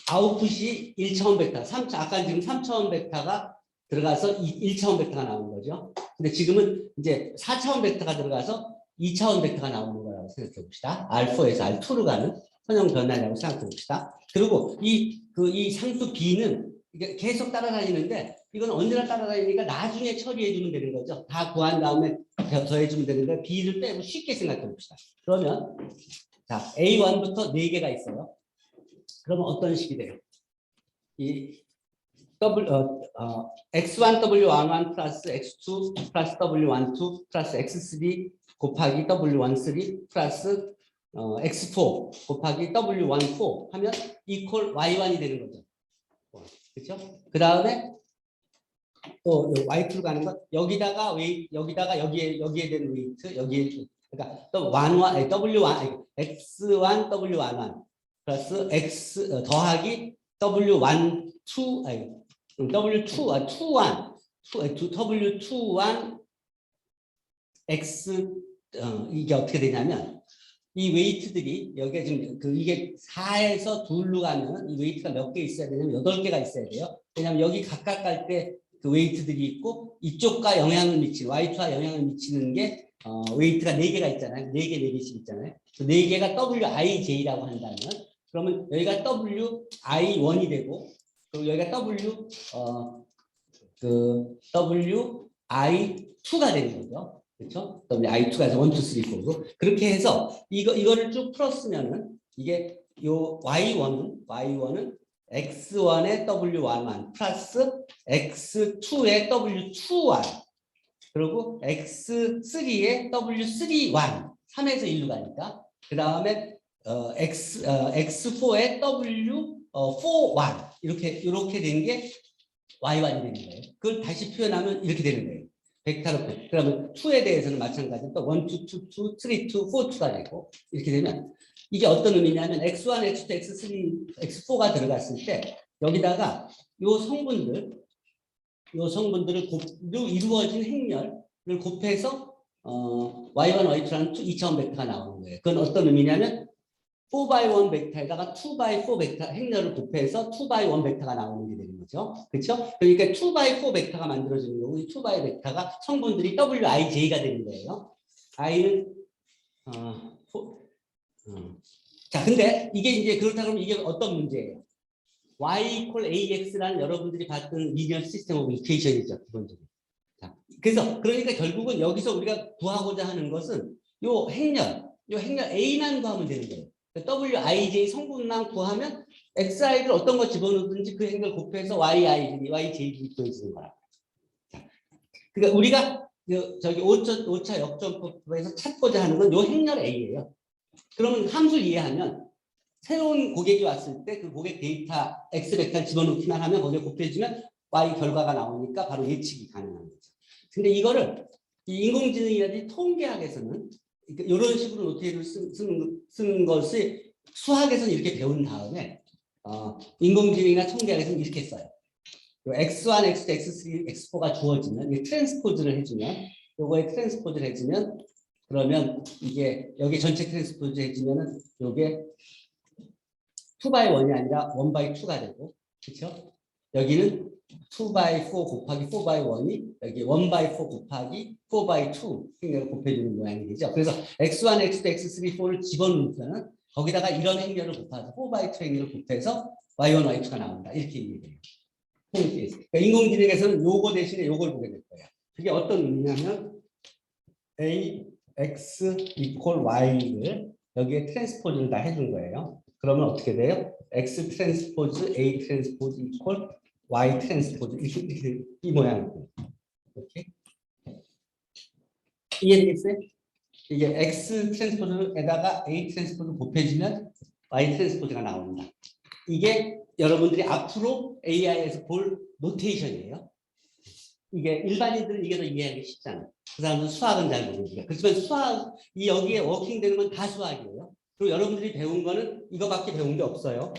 아웃풋이 1차원 벡터, 아까 지금 3차원 벡터가 들어가서 1차원 벡터가 나오는 거죠. 근데 지금은 이제 4차원 벡터가 들어가서 2차원 벡터가 나오는 거라고 생각해 봅시다. R4에서 R2로 가는 선형 변화라고 생각해 봅시다. 그리고 이 상수 B는 이게 계속 따라다니는데 이건 언제나 따라다니니까 나중에 처리해 주면 되는 거죠. 다 구한 다음에 더해 주면 되는데 B를 빼고 쉽게 생각해 봅시다. 그러면 자, A1부터 4개가 있어요. 그러면 어떤 식이 돼요? 이 X1 W11 플러스 X2 플러스 W12 플러스 X3 곱하기 W13 플러스 X4 곱하기 W14 하면 이퀄 Y1이 되는 거죠. 그렇죠? 그 다음에 또 Y2로 가는 것 여기다가 여기에 된 웨이트 그러니까 또 W1 X1 W11 플러스 X 더하기 W12 W21 X 이게 어떻게 되냐면 이 웨이트들이 여기가 지금 이게 4에서 2로 가면 이 웨이트가 몇 개 있어야 되냐면 8개가 있어야 돼요. 왜냐하면 여기 각각 갈 때 그 웨이트들이 있고 이쪽과 영향을 미치는 Y2와 영향을 미치는 게 웨이트가 4개가 있잖아요. 4개씩 있잖아요. 그 4개가 WIJ라고 한다면 그러면 여기가 WI1이 되고 그리고 여기가 WI2가 되는 거죠. 그렇죠? WI2가 1, 2, 3, 4고 그렇게 해서 이거를 쭉 풀었으면은 이게 요 Y1은 X1의 W11 플러스 X2의 W21 그리고 X3의 W31 3에서 1로 가니까 그 다음에 X4의 W41 이렇게 된 게 Y1이 되는 거예요. 그걸 다시 표현하면 이렇게 되는 거예요. 벡터로 표현. 그러면 2에 대해서는 마찬가지로 또 1, 2, 2, 2, 3, 2, 4, 2가 되고 이렇게 되면 이게 어떤 의미냐면 X1, X2, X3, X4가 들어갔을 때 여기다가 요 성분들을 이루어진 행렬을 곱해서 Y1, Y2라는 2차원 벡터가 나오는 거예요. 그건 어떤 의미냐면 4x1 벡터에다가 2x4 벡터 행렬을 곱해서 2x1 벡터가 나오는 게 되는 거죠. 그렇죠? 그러니까 2x4 벡터가 만들어지는 거고 이 2x 벡터가 성분들이 WIJ가 되는 거예요. I는 자, 근데 이게 이제 그렇다 그러면 이게 어떤 문제예요? Y equal AX라는 여러분들이 봤던 리니어 시스템 오브 이퀘이션이죠, 기본적으로. 자, 그러니까 결국은 여기서 우리가 구하고자 하는 것은 요 행렬 A만 구하면 되는 거예요. WIJ 성분만 구하면 XI를 어떤 거 집어넣든지 그 행렬 곱해서 YIJ 구해지는 거라. 그러니까 우리가 저기 5차 역전법에서 찾고자 하는 건 요 행렬 A예요. 그러면 함수를 이해하면 새로운 고객이 왔을 때 그 고객 데이터 X 벡터를 집어넣기만 하면 거기에 곱해주면 Y 결과가 나오니까 바로 예측이 가능한 거죠. 근데 이거를 이 인공지능이라든지 통계학에서는 이런 식으로 노테이션을 쓰는 것을 수학에서는 이렇게 배운 다음에 인공지능이나 통계학에서는 이렇게 써요. X1, X2, X3, X4가 주어지면 이 트랜스포즈를 해주면 요거에 트랜스포즈를 해주면 그러면 이게 여기 전체 트랜스포즈 해주면은 요게 2x1이 아니라 1x2가 되고 그렇죠? 여기는 2x4 곱하기 4x1이 여기 1x4 곱하기 4x2 행렬을 곱해주는 모양이 되죠. 그래서 X1, X2, X3, 4를 집어넣으면 거기다가 이런 행렬을 곱해서 4x2 행렬을 곱해서 Y1, Y2가 나온다. 이렇게 얘기해요. 그러니까 인공지능에서는 요거 대신에 요걸 보게 될 거예요. 그게 어떤 의미냐면 A, X equal Y를 여기에 트랜스포즈를 다 해준 거예요. 그러면 어떻게 돼요? X 트랜스포즈 A 트랜스포즈 equal Y 트랜스포즈 이렇게 이 모양이에요. 이렇게 이해되겠어요? 이게 X 트랜스포즈에다가 A 트랜스포즈 곱해주면 Y 트랜스포즈가 나옵니다. 이게 여러분들이 앞으로 AI에서 볼 노테이션이에요. 이게 일반인들은 이게 더 이해하기 쉽잖아요. 그 사람들은 수학은 잘 모르니까. 그렇지만 수학이 여기에 워킹되는 건 다 수학이에요. 그리고 여러분들이 배운 거는 이거밖에 배운 게 없어요.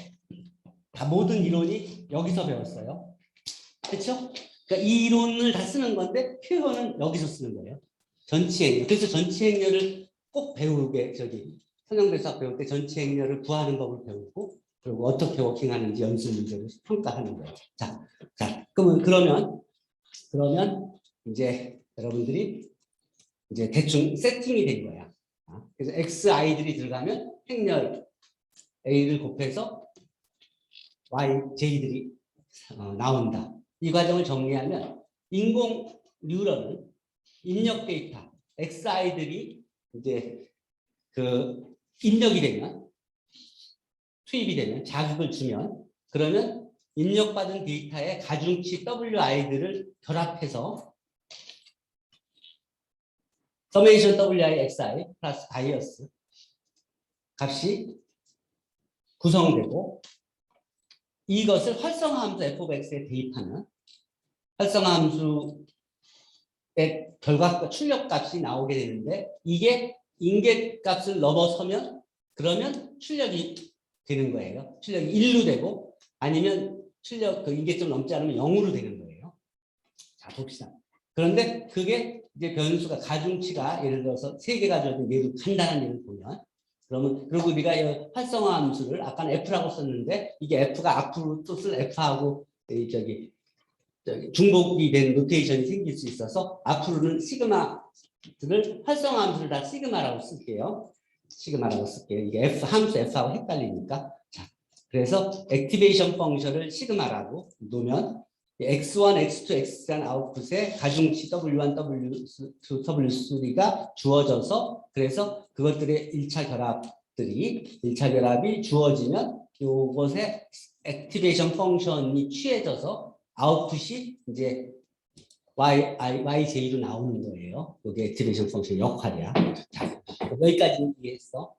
다 모든 이론이 여기서 배웠어요. 그렇죠? 그러니까 이 이론을 다 쓰는 건데 표현은 여기서 쓰는 거예요. 전치행렬. 그래서 전치행렬을 꼭 배우게 선형대 수학 배울 때 전치행렬을 구하는 법을 배우고 그리고 어떻게 워킹하는지 연습 문제로 평가하는 거예요. 자, 그러면 이제 여러분들이 이제 대충 세팅이 된 거야. 그래서 XI들이 들어가면 행렬 A를 곱해서 YJ들이 나온다. 이 과정을 정리하면 인공 뉴런은 입력 데이터 XI들이 이제 입력이 되면 투입이 되면 자극을 주면 그러면 입력받은 데이터의 가중치 WI들을 결합해서 서메이션 WI/XI 플러스 바이어스 값이 구성되고 이것을 활성화함수 f(x)에 대입하면 활성화함수의 결과값 출력값이 나오게 되는데 이게 인계값을 넘어서면 그러면 출력이 되는 거예요. 출력이 1로 되고 아니면 출력 인계점 넘지 않으면 0으로 되는 거예요. 자 봅시다. 그런데 그게 이제 변수가 가중치가 예를 들어서 3개가 줘도 예를 간단한 예를 보면 그러면 그리고 우리가 활성화 함수를 아까는 F라고 썼는데 이게 F가 앞으로 또 쓸 F하고 저기 중복이 된 노테이션이 생길 수 있어서 앞으로는 시그마를 활성화 함수를 다 시그마라고 쓸게요. 이게 F 함수 F하고 헷갈리니까. 자, 그래서 액티베이션 펑션을 시그마라고 놓으면 X1, X2, X3 아웃풋에 가중치 W1, W2, W3가 주어져서 그래서 그것들의 1차 결합이 주어지면 이것에 액티베이션 펑션이 취해져서 아웃풋이 이제 YJ로 나오는 거예요. 이게 액티베이션 펑션 역할이야. 자, 여기까지 이해했어.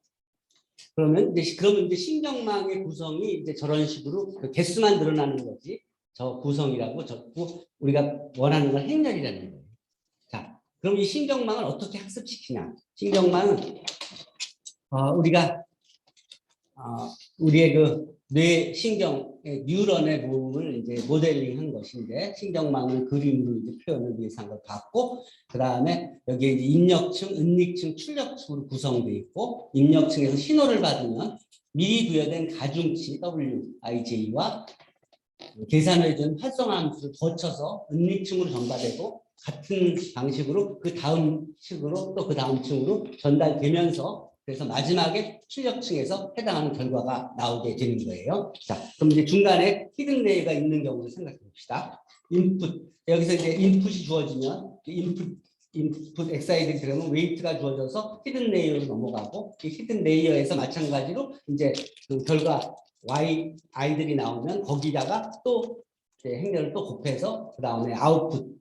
그러면 이제 신경망의 구성이 이제 저런 식으로 개수만 늘어나는 거지. 저 구성이라고 적고 우리가 원하는 건 행렬이라는 거예요. 자, 그럼 이 신경망을 어떻게 학습시키냐? 신경망은 우리가 우리의 뇌 신경의 뉴런의 몸을 이제 모델링한 것인데 신경망을 그림으로 이제 표현을 위해서 한 걸 봤고 그 다음에 여기에 이제 입력층, 은닉층, 출력층으로 구성되어 있고 입력층에서 신호를 받으면 미리 부여된 가중치 WIJ와 계산해준 활성화 함수를 거쳐서 은닉층으로 전달되고 같은 방식으로 그 다음 층으로 또 그 다음 층으로 전달되면서 그래서 마지막에 출력층에서 해당하는 결과가 나오게 되는 거예요. 자, 그럼 이제 중간에 히든 레이어가 있는 경우를 생각해 봅시다. 인풋 여기서 이제 인풋이 주어지면 인풋 XI들이 들어가면 웨이트가 주어져서 히든 레이어로 넘어가고 이 히든 레이어에서 마찬가지로 이제 그 결과 YI들이 나오면 거기다가 또 행렬을 또 곱해서 그 다음에 아웃풋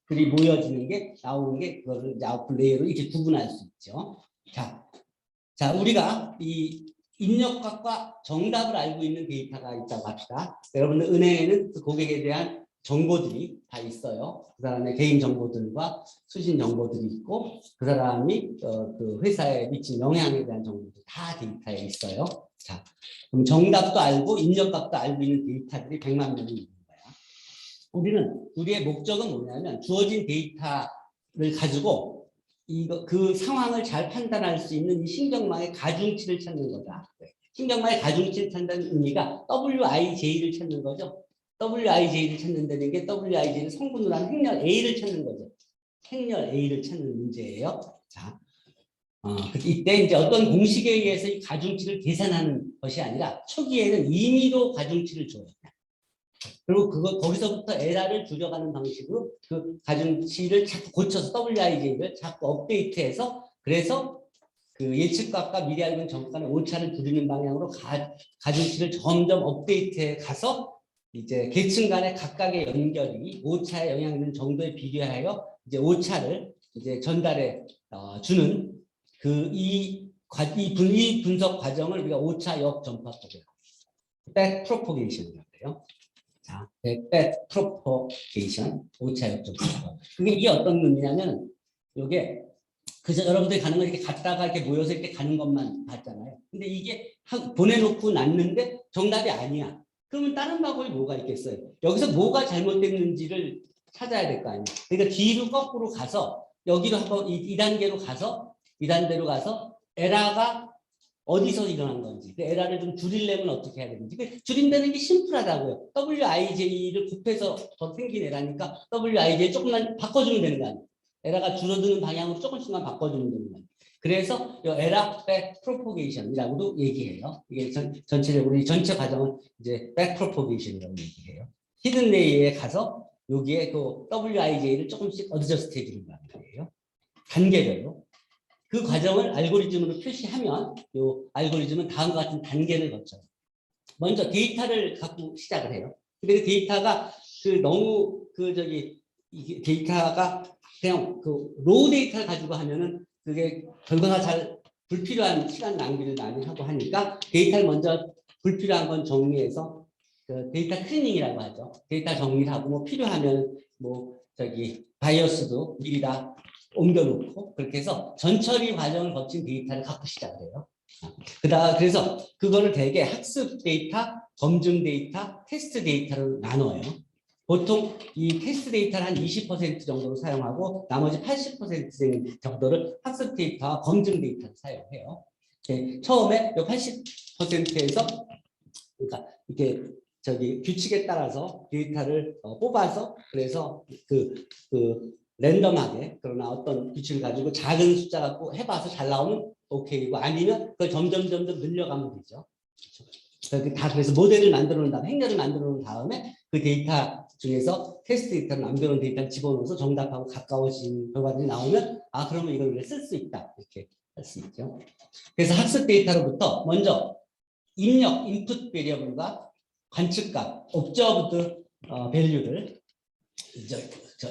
들이 모여지는 게 나오는 게 그거를 이제 아웃풋 레이어로 이렇게 구분할 수 있죠. 자, 우리가 이 입력값과 정답을 알고 있는 데이터가 있다고 합시다. 여러분들 은행에는 그 고객에 대한 정보들이 다 있어요. 그 사람의 개인 정보들과 수신 정보들이 있고 그 사람이 그 회사에 미친 영향에 대한 정보들 다 데이터에 있어요. 자, 그럼 정답도 알고 입력값도 알고 있는 데이터들이 100만 명이 있는 거야. 우리의 목적은 뭐냐면 주어진 데이터를 가지고 그 상황을 잘 판단할 수 있는 이 신경망의 가중치를 찾는 거다. 신경망의 가중치를 찾는 의미가 WIJ를 찾는 거죠. WIJ를 찾는다는 게 WIJ를 성분으로 한 행렬 A를 찾는 거죠. 행렬 A를 찾는 문제예요. 자, 이때 이제 어떤 공식에 의해서 이 가중치를 계산하는 것이 아니라 초기에는 임의로 가중치를 줘요. 그리고 거기서부터 에러를 줄여가는 방식으로 그 가중치를 자꾸 고쳐서 WIJ를 자꾸 업데이트해서 그래서 그 예측값과 미리 알고 있는 정값의 오차를 줄이는 방향으로 가중치를 점점 업데이트해 가서 이제 계층 간의 각각의 연결이 오차에 영향을 정도에 비교하여 이제 오차를 이제 전달해 주는 이 분석 과정을 우리가 오차 역전파법이라고 해요. 백 프로포게이션이라고 해요. 자, 백 프로포게이션 오차 역전파법. 이게 어떤 의미냐면 이게 그래서 여러분들이 가는 거 이렇게 갔다가 이렇게 모여서 이렇게 가는 것만 봤잖아요. 근데 이게 보내놓고 났는데 정답이 아니야. 그러면 다른 방법이 뭐가 있겠어요? 여기서 뭐가 잘못됐는지를 찾아야 될 거 아니에요. 그러니까 뒤로 거꾸로 가서 여기로 한번 2단계로 가서 2단계로 가서 에러가 어디서 일어난 건지 그 에러를 좀 줄이려면 어떻게 해야 되는지 줄인다는 게 심플하다고요. WIJ를 곱해서 더 생긴 에러니까 WIJ 조금만 바꿔주면 되는 거 아니에요. 에러가 줄어드는 방향으로 조금씩만 바꿔주면 되는 거예요. 그래서 이 에러 백 프로포게이션이라고도 얘기해요. 이게 전체적으로 이 전체 과정은 이제 백 프로포게이션이라고 얘기해요. 히든 레이어에 가서 여기에 또 WIJ를 조금씩 어드저스트 해주는 거예요. 단계별로. 그 과정을 알고리즘으로 표시하면 이 알고리즘은 다음과 같은 단계를 거쳐요. 먼저 데이터를 갖고 시작을 해요. 근데 그 데이터가 너무 이게 데이터가 그냥 로우 데이터를 가지고 하면은 그게 결과가 잘 불필요한 시간 낭비를 많이 하고 하니까 데이터를 먼저 불필요한 건 정리해서 그 데이터 클리닝이라고 하죠. 데이터 정리를 하고 뭐 필요하면 바이어스도 미리 다 옮겨놓고 그렇게 해서 전처리 과정을 거친 데이터를 갖고 시작을 해요. 그래서 그거를 대개 학습 데이터, 검증 데이터, 테스트 데이터로 나눠요. 보통 이 테스트 데이터를 한 20% 정도로 사용하고 나머지 80% 정도를 학습 데이터와 검증 데이터를 사용해요. 처음에 이 80%에서 그러니까 이렇게 규칙에 따라서 데이터를 뽑아서 그래서 랜덤하게 그러나 어떤 규칙을 가지고 작은 숫자 갖고 해봐서 잘 나오면 오케이고 아니면 그걸 점점 늘려가면 되죠. 그래서 모델을 만들어 놓은 다음에 행렬을 만들어 놓은 다음에 그 데이터 중에서 테스트 데이터를 남겨놓은 데이터를 집어넣어서 정답하고 가까워진 결과들이 나오면 그러면 이걸 쓸 수 있다 이렇게 할 수 있죠. 그래서 학습 데이터로부터 먼저 입력 인풋 베리어블과 관측값 옵저브드 밸류를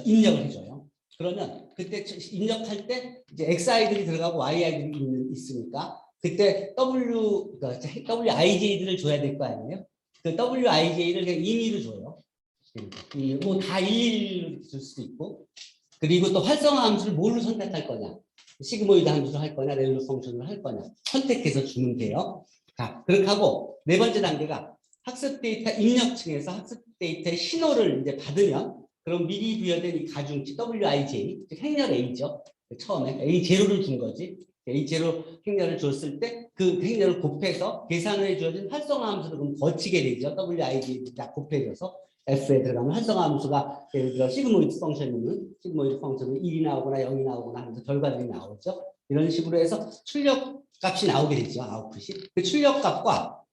입력을 해줘요. 그러면 그때 입력할 때 이제 XI들이 들어가고 YI들이 있으니까 그때 WIJ들을 줘야 될 거 아니에요? 그 WIJ를 그냥 임의로 줘요. 뭐 다 일일이 줄 수도 있고 그리고 또 활성화 함수를 뭘로 선택할 거냐 시그모이드 함수를 할 거냐 렐로 펑션을 할 거냐 선택해서 주면 돼요. 그렇게 하고 네 번째 단계가 학습 데이터 입력층에서 학습 데이터의 신호를 이제 받으면 그럼 미리 부여된 이 가중치 WIJ 즉 행렬 A죠. 처음에 A0를 준 거지. A0 행렬을 줬을 때 그 행렬을 곱해서 계산을 해주어진 활성화 함수를 그럼 거치게 되죠. WIJ 딱 곱해져서 F에 들어가면 활성화 함수가 예를 들어 시그모이드 펑션은 1이 나오거나 0이 나오거나 하면서 결과들이 나오죠. 이런 식으로 해서 출력 값이 나오게 되죠. 아웃풋이. 그 출력값과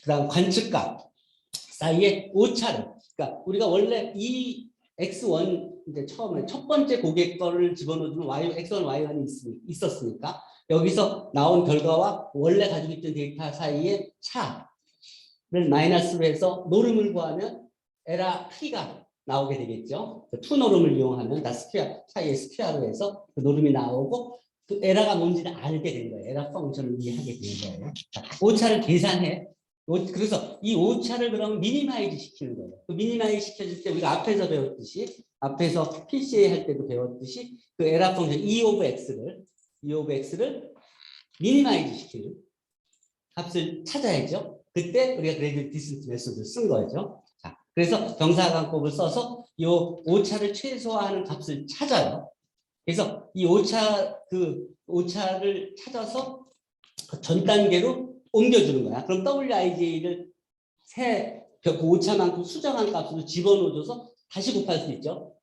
그다음 관측값 사이에 오차를 그러니까 우리가 원래 이 X1 이제 처음에 첫 번째 고객 거를 집어넣으면 X1, Y1이 있었으니까 여기서 나온 결과와 원래 가지고 있던 데이터 사이의 차를 마이너스로 해서 노름을 구하면 에러 크기가 나오게 되겠죠. 그 투 노름을 이용하면 다 스퀘어 차이의 스퀘어로 해서 그 노름이 나오고 그 에러가 뭔지를 알게 된 거예요. 에러 펑션을 이해하게 된 거예요. 자, 오차를 계산해. 그래서 이 오차를 그러면 미니마이즈 시키는 거예요. 그 미니마이즈 시켜줄 때 우리가 앞에서 배웠듯이 앞에서 PCA 할 때도 배웠듯이 그 에러 펑션 E of X를 미니마이즈 시키는 값을 찾아야죠. 그때 우리가 그레디언트 디센트 메소드를 쓴 거죠. 자, 그래서 경사관법을 써서 이 오차를 최소화하는 값을 찾아요. 그래서 이 오차를 찾아서 전 단계로 옮겨주는 거야. 그럼 WIJ를 그 오차만큼 수정한 값으로 집어넣어줘서 다시 곱할 수 있죠.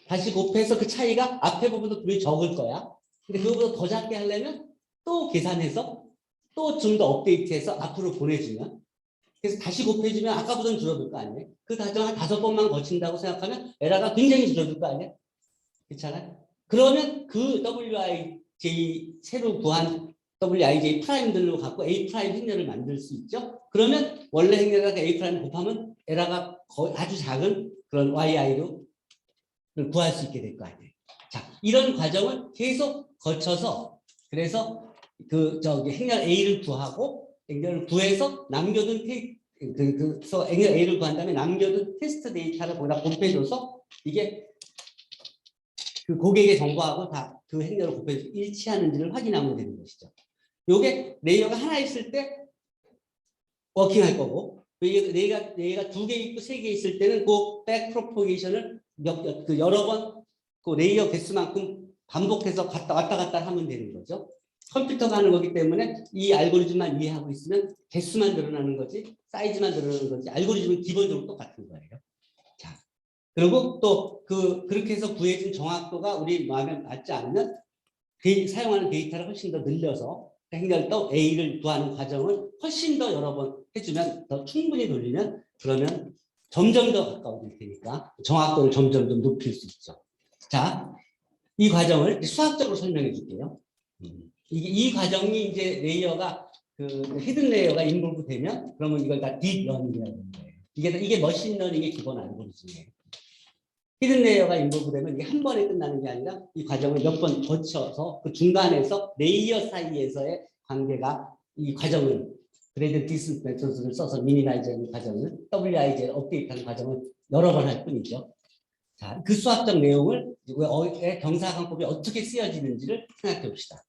다시 곱해서 그 차이가 앞에 부분도 분명히 적을 거야. 근데 그거보다 더 작게 하려면 또 계산해서 또 좀 더 업데이트해서 앞으로 보내주면, 그래서 다시 곱해주면 아까보다는 줄어들 거 아니에요. 그 과정을 5번만 거친다고 생각하면 에러가 굉장히 줄어들 거 아니에요. 그렇잖아요. 그러면 그 WIJ 새로 구한 WIJ 프라임들로 갖고 A 프라임 행렬을 만들 수 있죠. 그러면 원래 행렬에다가 A 프라임 곱하면 에러가 거의 아주 작은 그런 YI로 구할 수 있게 될 거 아니에요. 자, 이런 과정을 계속 거쳐서 그래서 행렬 A를 구하고 행렬을 구해서 남겨둔 그래서 행렬 A를 구한 다음에 남겨둔 테스트 데이터를 거기다 곱해줘서 이게 그 고객의 정보하고 다 그 행렬을 곱해서 일치하는지를 확인하면 되는 것이죠. 요게 레이어가 하나 있을 때 워킹할 거고, 레이어가 2개 있고 3개 있을 때는 그 백 프로포게이션을 여러 번 그 레이어 개수만큼 반복해서 왔다 갔다 하면 되는 거죠. 컴퓨터가 하는 거기 때문에 이 알고리즘만 이해하고 있으면 개수만 늘어나는 거지 사이즈만 늘어나는 거지 알고리즘은 기본적으로 똑같은 거예요. 자, 그리고 또 그렇게 해서 구해진 정확도가 우리 마음에 맞지 않으면 사용하는 데이터를 훨씬 더 늘려서 행렬도 A를 구하는 과정을 훨씬 더 여러 번 해주면 더 충분히 돌리면 그러면 점점 더 가까워질 테니까 정확도를 점점 더 높일 수 있죠. 자, 이 과정을 수학적으로 설명해 줄게요. 이 과정이 이제 레이어가 히든 레이어가 인볼브 되면 그러면 이걸 다 딥러닝이라고 하는 거예요. 이게 머신러닝의 기본 알고리즘이에요. 히든 레이어가 인볼브 되면 이게 한 번에 끝나는 게 아니라 이 과정을 몇 번 거쳐서 그 중간에서 레이어 사이에서의 관계가 이 과정을 그레디언트 디센트 메소드를 써서 미니마이즈하는 과정을 WIJ 업데이트하는 과정을 여러 번 할 뿐이죠. 자, 그 수학적 내용을 경사관법이 어떻게 쓰여지는지를 생각해 봅시다.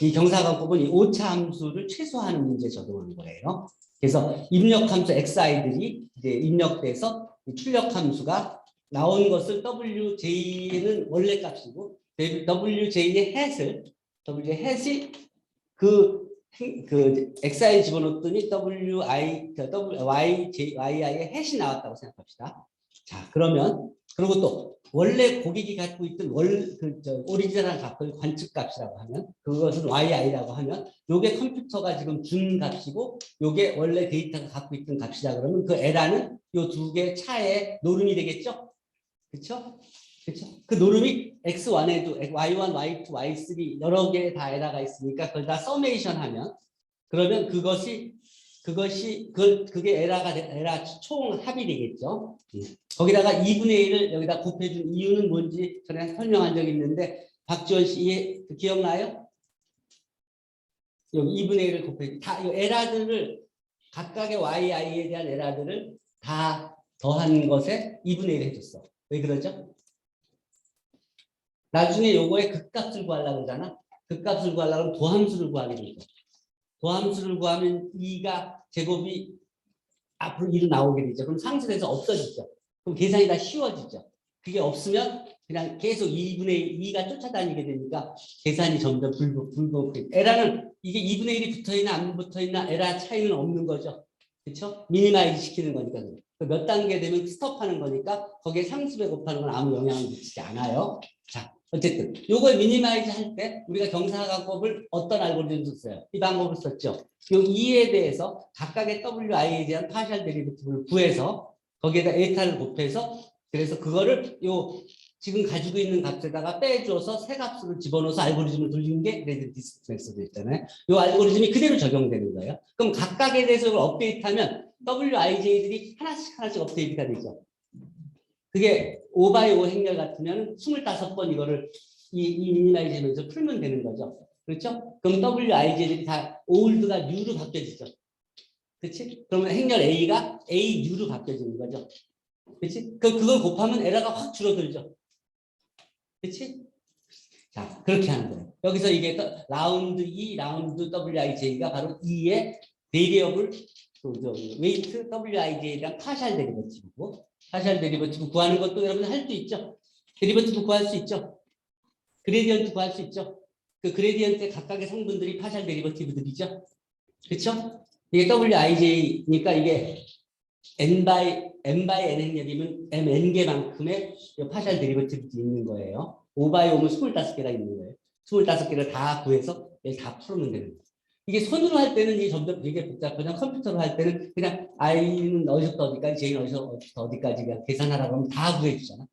이 경사관법은 이 오차 함수를 최소화하는 문제에 적용하는 거예요. 그래서 입력 함수 xi들이 이제 입력돼서 이 출력 함수가 나온 것을 WJ는 원래 값이고 WJ의 햇이 그 xi 집어넣었더니 yi의 햇이 나왔다고 생각합시다. 자, 그리고 또 원래 고객이 갖고 있던 오리지널한 값을 관측값이라고 하면 그것은 yi라고 하면 요게 컴퓨터가 지금 준 값이고 요게 원래 데이터가 갖고 있던 값이다 그러면 그 에라는 요 두 개 차의 노름이 되겠죠? 그렇죠? 그렇죠? 그 노름이 x1에도 y1, y2, y3 여러 개의 다 에라가 있으니까 그걸 다 서메이션 하면 그러면 그게 에라 총 합이 되겠죠. 거기다가 2분의 1을 여기다 곱해준 이유는 뭔지 전에 설명한 적이 있는데 박지원 씨 기억나요? 여기 2분의 1을 곱해준 이 에라들을 각각의 yi에 대한 에라들을 다 더한 것에 2분의 1 해줬어. 왜 그러죠? 나중에 요거의 극값을 구하려고 그러잖아. 극값을 구하려고 하면 도함수를 구하게 되죠. 도함수를 구하면 2가 제곱이 앞으로 2로 나오게 되죠. 그럼 상수에서 없어지죠. 그럼 계산이 다 쉬워지죠. 그게 없으면 그냥 계속 2분의 2가 쫓아다니게 되니까 계산이 점점 불분명해. 에라는 이게 2분의 1이 붙어있나 안 붙어있나 에라 차이는 없는 거죠. 그렇죠? 미니마이즈 시키는 거니까. 몇 단계 되면 스톱하는 거니까 거기에 상수배 곱하는 건 아무 영향을 미치지 않아요. 자, 어쨌든 요걸 미니마이즈 할 때 우리가 경사관법을 어떤 알고리즘을 썼어요? 이 방법을 썼죠. 요 2에 대해서 각각의 wi에 대한 파셜 데리베이티브를 구해서 거기에다 에타를 곱해서 그래서 그거를 지금 가지고 있는 값에다가 빼줘서 새 값으로 집어넣어서 알고리즘을 돌리는 게 그레디언트 디센트 메소드 있잖아요. 이 알고리즘이 그대로 적용되는 거예요. 그럼 각각에 대해서 이걸 업데이트하면 WIJ들이 하나씩 업데이트가 되죠. 그게 5x5 행렬 같으면 25번 이거를 이 미니마이즈하면서 풀면 되는 거죠. 그렇죠? 그럼 WIJ들이 다 올드가 U로 바뀌어지죠. 그렇지? 그러면 행렬 A가 AU로 바뀌어지는 거죠. 그렇지? 그걸 곱하면 에러가 확 줄어들죠. 그렇지? 자, 그렇게 하는 거예요. 여기서 이게 라운드 E, 라운드 WIJ가 바로 E의 베리어블 웨이트 WIJ랑 파샬 데리버티브고, 파샬 데리버티브 구하는 것도 여러분 할 수 있죠. 데리버티브 구할 수 있죠. 그레디언트 구할 수 있죠. 그 그레디언트의 각각의 성분들이 파샬 데리버티브들이죠. 그렇죠? 이게 WIJ니까 이게 n by n 행렬이면 mn개만큼의 파샬 데리버티브도 있는 거예요. 5x5면 25개가 있는 거예요. 25개를 다 구해서 다 풀면 되는 거예요. 이게 손으로 할 때는 이게 점점 되게 복잡하지만 컴퓨터로 할 때는 그냥 i는 어디서부터 어디까지, j는 어디서부터 어디까지 그냥 계산하라 그러면 다 구해주잖아.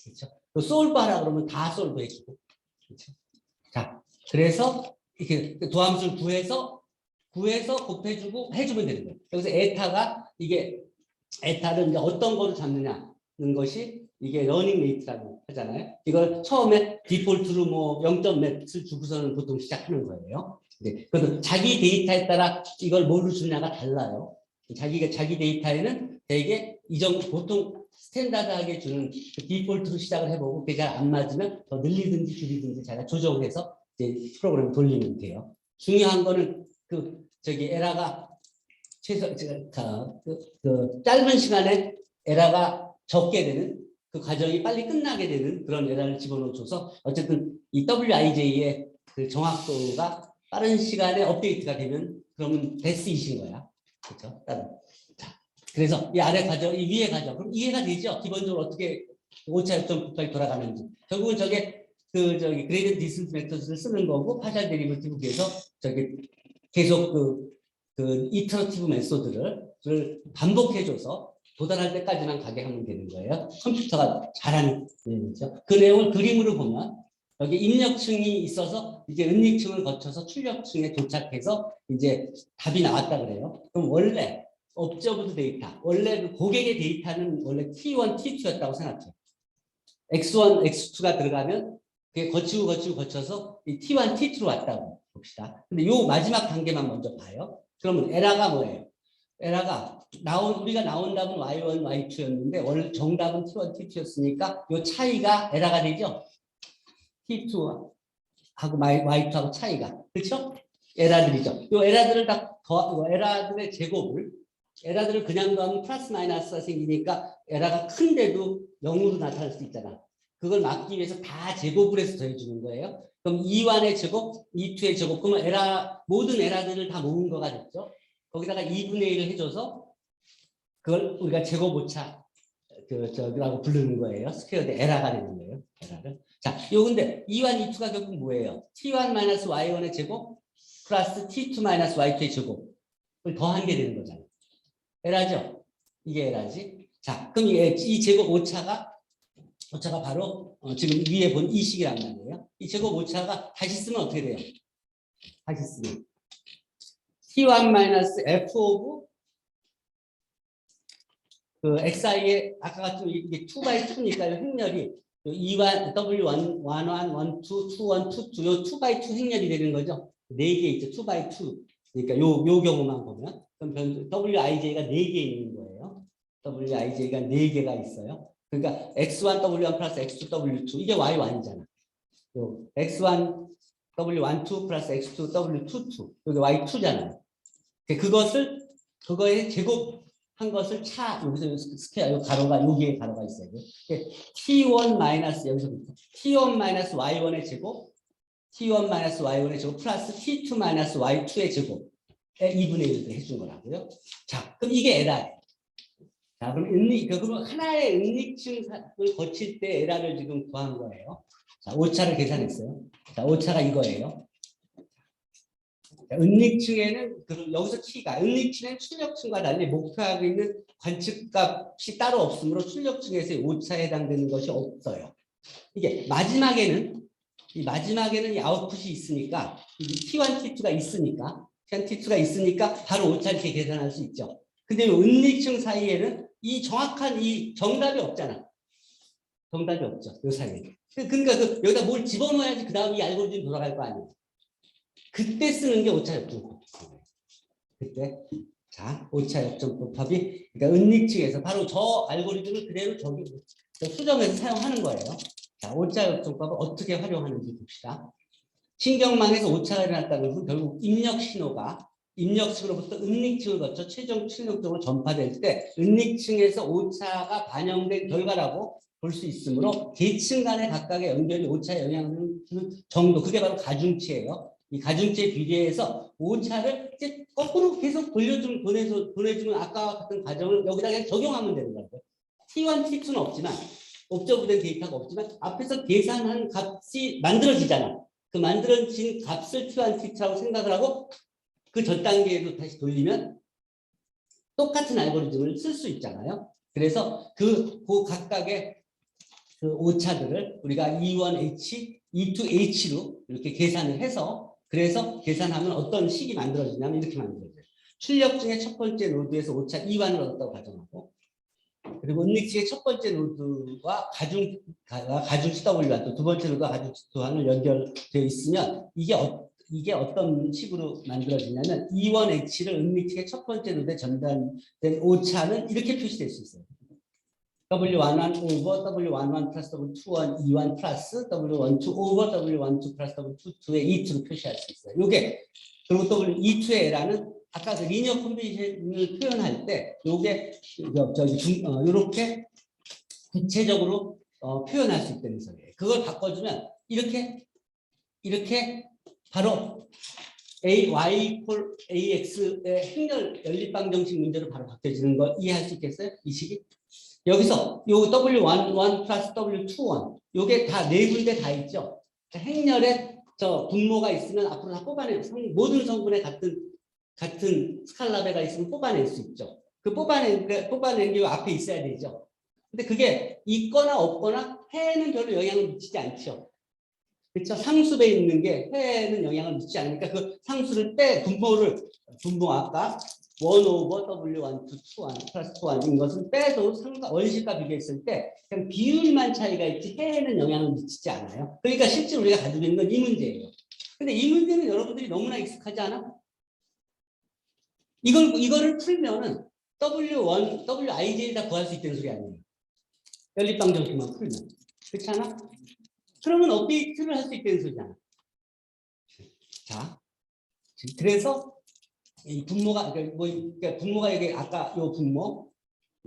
그렇죠? 또 솔브 하라 그러면 다 솔브 해주고. 그렇죠? 자, 그래서 이렇게 도함수를 구해서 곱해주고 해주면 되는 거예요. 여기서 에타가 이게 에타를 이제 어떤 거로 잡느냐는 것이 이게 러닝 레이트라고 하잖아요. 이걸 처음에 디폴트로 뭐 0.몇을 주고서는 보통 시작하는 거예요. 네. 그래서 자기 데이터에 따라 이걸 뭐로 주냐가 달라요. 자기 데이터에는 되게 보통 스탠다드하게 주는 그 디폴트로 시작을 해보고 그게 잘 안 맞으면 더 늘리든지 줄이든지 자기가 조정을 해서 이제 프로그램을 돌리면 돼요. 중요한 거는 에라가 최소 짧은 시간에 에라가 적게 되는 그 과정이 빨리 끝나게 되는 그런 에라를 집어넣어줘서 어쨌든 이 WIJ의 그 정확도가 빠른 시간에 업데이트가 되면 그러면 데스이신 거야. 그렇죠? 자, 그래서 이 아래 과정, 이 위에 과정, 그럼 이해가 되죠? 기본적으로 어떻게 오차 역전법까지 돌아가는지. 결국은 저게 그레이디언트 디스턴스 메터드를 쓰는 거고 파샬 데리버티브 위해서 계속 이터러티브 메소드를 반복해줘서 도달할 때까지만 가게 하면 되는 거예요. 컴퓨터가 잘하는 내용이죠. 그 내용을 그림으로 보면 여기 입력층이 있어서 이제 은닉층을 거쳐서 출력층에 도착해서 이제 답이 나왔다 그래요. 그럼 원래 업저브드 데이터, 원래 그 고객의 데이터는 원래 T1, T2였다고 생각해요. X1, X2가 들어가면 그게 거쳐서 이 T1, T2로 왔다고 봅시다. 근데 요 마지막 단계만 먼저 봐요. 그러면 에라가 뭐예요? 에라가 우리가 나온 답은 Y1, Y2였는데 원래 정답은 T1, T2였으니까 요 차이가 에라가 되죠? T2하고 Y2하고 차이가. 그렇죠? 에라들이죠. 요 에라들을 에라들의 제곱을 에라들을 그냥 더하면 플러스 마이너스가 생기니까 에라가 큰데도 0으로 나타날 수 있잖아. 그걸 막기 위해서 다 제곱을 해서 더해주는 거예요. 그럼 E1의 제곱, E2의 제곱, 그러면 모든 에라들을 다 모은 거가 됐죠. 거기다가 2분의 1을 해줘서 그걸 우리가 제곱 오차 라고 부르는 거예요. 스퀘어드 에라가 되는 거예요. 에라를. 자, 근데 E1, E2가 결국 뭐예요? T1-Y1의 제곱 플러스 T2-Y2의 제곱을 더한 게 되는 거잖아요. 에라죠? 이게 에라지. 자, 그럼 이 제곱 오차가 바로 지금 위에 본 이 식이란 말이에요. 이 제곱 오차가 다시 쓰면 어떻게 돼요? 다시 쓰면 T1-F 오브 XI의 아까 같은 이게 2x2니까 행렬이 E1, W1, 1, 2, 2, 1, 2, 2, 요 2x2 행렬이 되는 거죠. 4개 있죠. 2x2. 그러니까 요 경우만 보면 그럼 WIJ가 4개 있는 거예요. WIJ가 4개가 있어요. 그러니까 X1, W1 플러스 X2, W2 이게 Y1이잖아. X1, W1, 2 플러스 X2, W2, 2 여기 Y2잖아요. 그거에 제곱한 것을 여기서 스퀘어, 요 가로가 여기에 가로가 있어요. T1 마이너스 여기서부터 T1 마이너스 Y1의 제곱, T1 마이너스 Y1의 제곱 플러스 T2 마이너스 Y2의 제곱에 2분의 1을 해준 거라고요. 자, 그럼 이게 에라예요. 자, 그럼 하나의 은닉층을 거칠 때 에라를 지금 구한 거예요. 자, 오차를 계산했어요. 자, 오차가 이거예요. 은닉층에는 여기서 키가 은닉층은 출력층과 달리 목표하고 있는 관측값이 따로 없으므로 출력층에서의 오차에 해당되는 것이 없어요. 이게 마지막에는 이 아웃풋이 있으니까 T1, T2가 있으니까 바로 오차 이렇게 계산할 수 있죠. 근데 은닉층 사이에는 이 정확한 이 정답이 없잖아. 정답이 없죠. 요 사이에. 그러니까 여기다 뭘 집어넣어야지 그 다음 이 알고리즘이 돌아갈 거 아니에요. 그때 쓰는 게 오차 역전법이에요. 그때. 자, 오차 역전법이 그러니까 은닉층에서 바로 저 알고리즘을 그대로 저기 수정해서 사용하는 거예요. 자, 오차 역전법을 어떻게 활용하는지 봅시다. 신경망에서 오차가 일어났다는 것은 결국 입력 신호가 입력층으로부터 은닉층을 거쳐 최종 출력적으로 전파될 때 은닉층에서 오차가 반영된 결과라고 볼 수 있으므로 계층 간의 각각의 연결이 오차에 영향을 주는 정도, 그게 바로 가중치예요. 이 가중치에 비례해서 오차를 이제 거꾸로 계속 보내주면 아까와 같은 과정을 여기다 그냥 적용하면 되는 거예요. T1, T2는 없지만 옵저브된 데이터가 없지만 앞에서 계산한 값이 만들어지잖아. 그 만들어진 값을 T1, T2라고 생각을 하고 그 전 단계로 다시 돌리면 똑같은 알고리즘을 쓸 수 있잖아요. 그래서 그 각각의 그 오차들을 우리가 E1H, E2H로 이렇게 계산을 해서 그래서 계산하면 어떤 식이 만들어지냐면 이렇게 만들어져요. 출력중의 첫 번째 노드에서 오차 E1을 얻었다고 가정하고 그리고 은닉층의 첫 번째 노드와 가중 CW1 또 두 번째 노드와 가중 CW1을 연결되어 있으면 이게 어떤 식으로 만들어지냐면 E1H를 은닉층의 첫 번째 노드에 전달된 오차는 이렇게 표시될 수 있어요. W11 over W11 플러스 W21 E1 플러스 W12 over W12 플러스 W22의 E2로 표시할 수 있어요. 요게 그리고 W22의 L은 아까 그 리니어 콤비네이션을 표현할 때 요게 이렇게 구체적으로 표현할 수 있다는 소리예요. 그걸 바꿔주면 이렇게 바로 y 콜 ax의 행렬 연립방정식 문제로 바로 바뀌어지는 거 이해할 수 있겠어요? 이 식이? 여기서 요 W11 플러스 W21 요게 다 네 군데 다 있죠. 행렬에 저 분모가 있으면 앞으로 다 뽑아내 모든 성분에 같은 스칼라베가 있으면 뽑아낼 수 있죠. 그 뽑아낸 게 앞에 있어야 되죠. 근데 그게 있거나 없거나 해에는 별로 영향을 미치지 않죠. 그렇죠? 상수배에 있는 게 해에는 영향을 미치지 않으니까 그 상수를 분모 아까 1 over W1 to 2, 1 플러스 2, 1인 것은 빼도 원식과 비교했을 때 그냥 비율만 차이가 있지 해에는 영향을 미치지 않아요. 그러니까 실제로 우리가 가지고 있는 건 이 문제예요. 근데 이 문제는 여러분들이 너무나 익숙하지 않아? 이거를 풀면은 W1, Wij 다 구할 수 있다는 소리 아니에요. 연립방정식만 풀면. 그렇지 않아? 그러면 업데이트를 할 수 있다는 소리잖아. 자, 그래서 이 분모가 그러니까 분모가 이게 아까 요 분모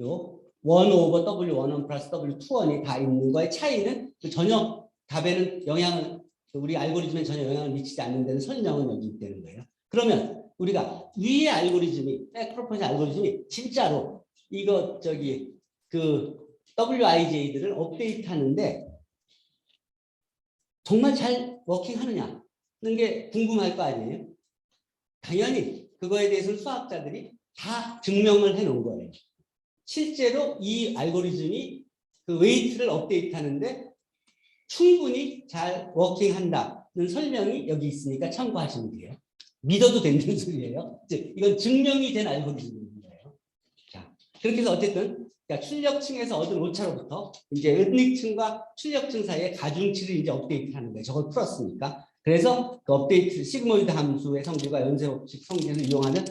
요 1 over W11 플러스 W21이 다 있는 거의 차이는 전혀 답에는 우리 알고리즘에 전혀 영향을 미치지 않는 데는 설명은 여기 있다는 거예요. 그러면 우리가 위의 알고리즘이 백프로포션 알고리즘이 진짜로 이거 그 Wij들을 업데이트하는데 정말 잘 워킹하느냐는 게 궁금할 거 아니에요? 당연히 그거에 대해서는 수학자들이 다 증명을 해놓은 거예요. 실제로 이 알고리즘이 그 웨이트를 업데이트하는데 충분히 잘 워킹한다는 설명이 여기 있으니까 참고하시면 돼요. 믿어도 된다는 소리예요. 이건 증명이 된 알고리즘인 거예요. 자, 그렇게 해서 어쨌든 출력층에서 얻은 오차로부터 이제 은닉층과 출력층 사이의 가중치를 이제 업데이트하는 거예요. 저걸 풀었으니까. 그래서 그 업데이트 시그모이드 함수의 성질과 연쇄법칙 성질을 이용하는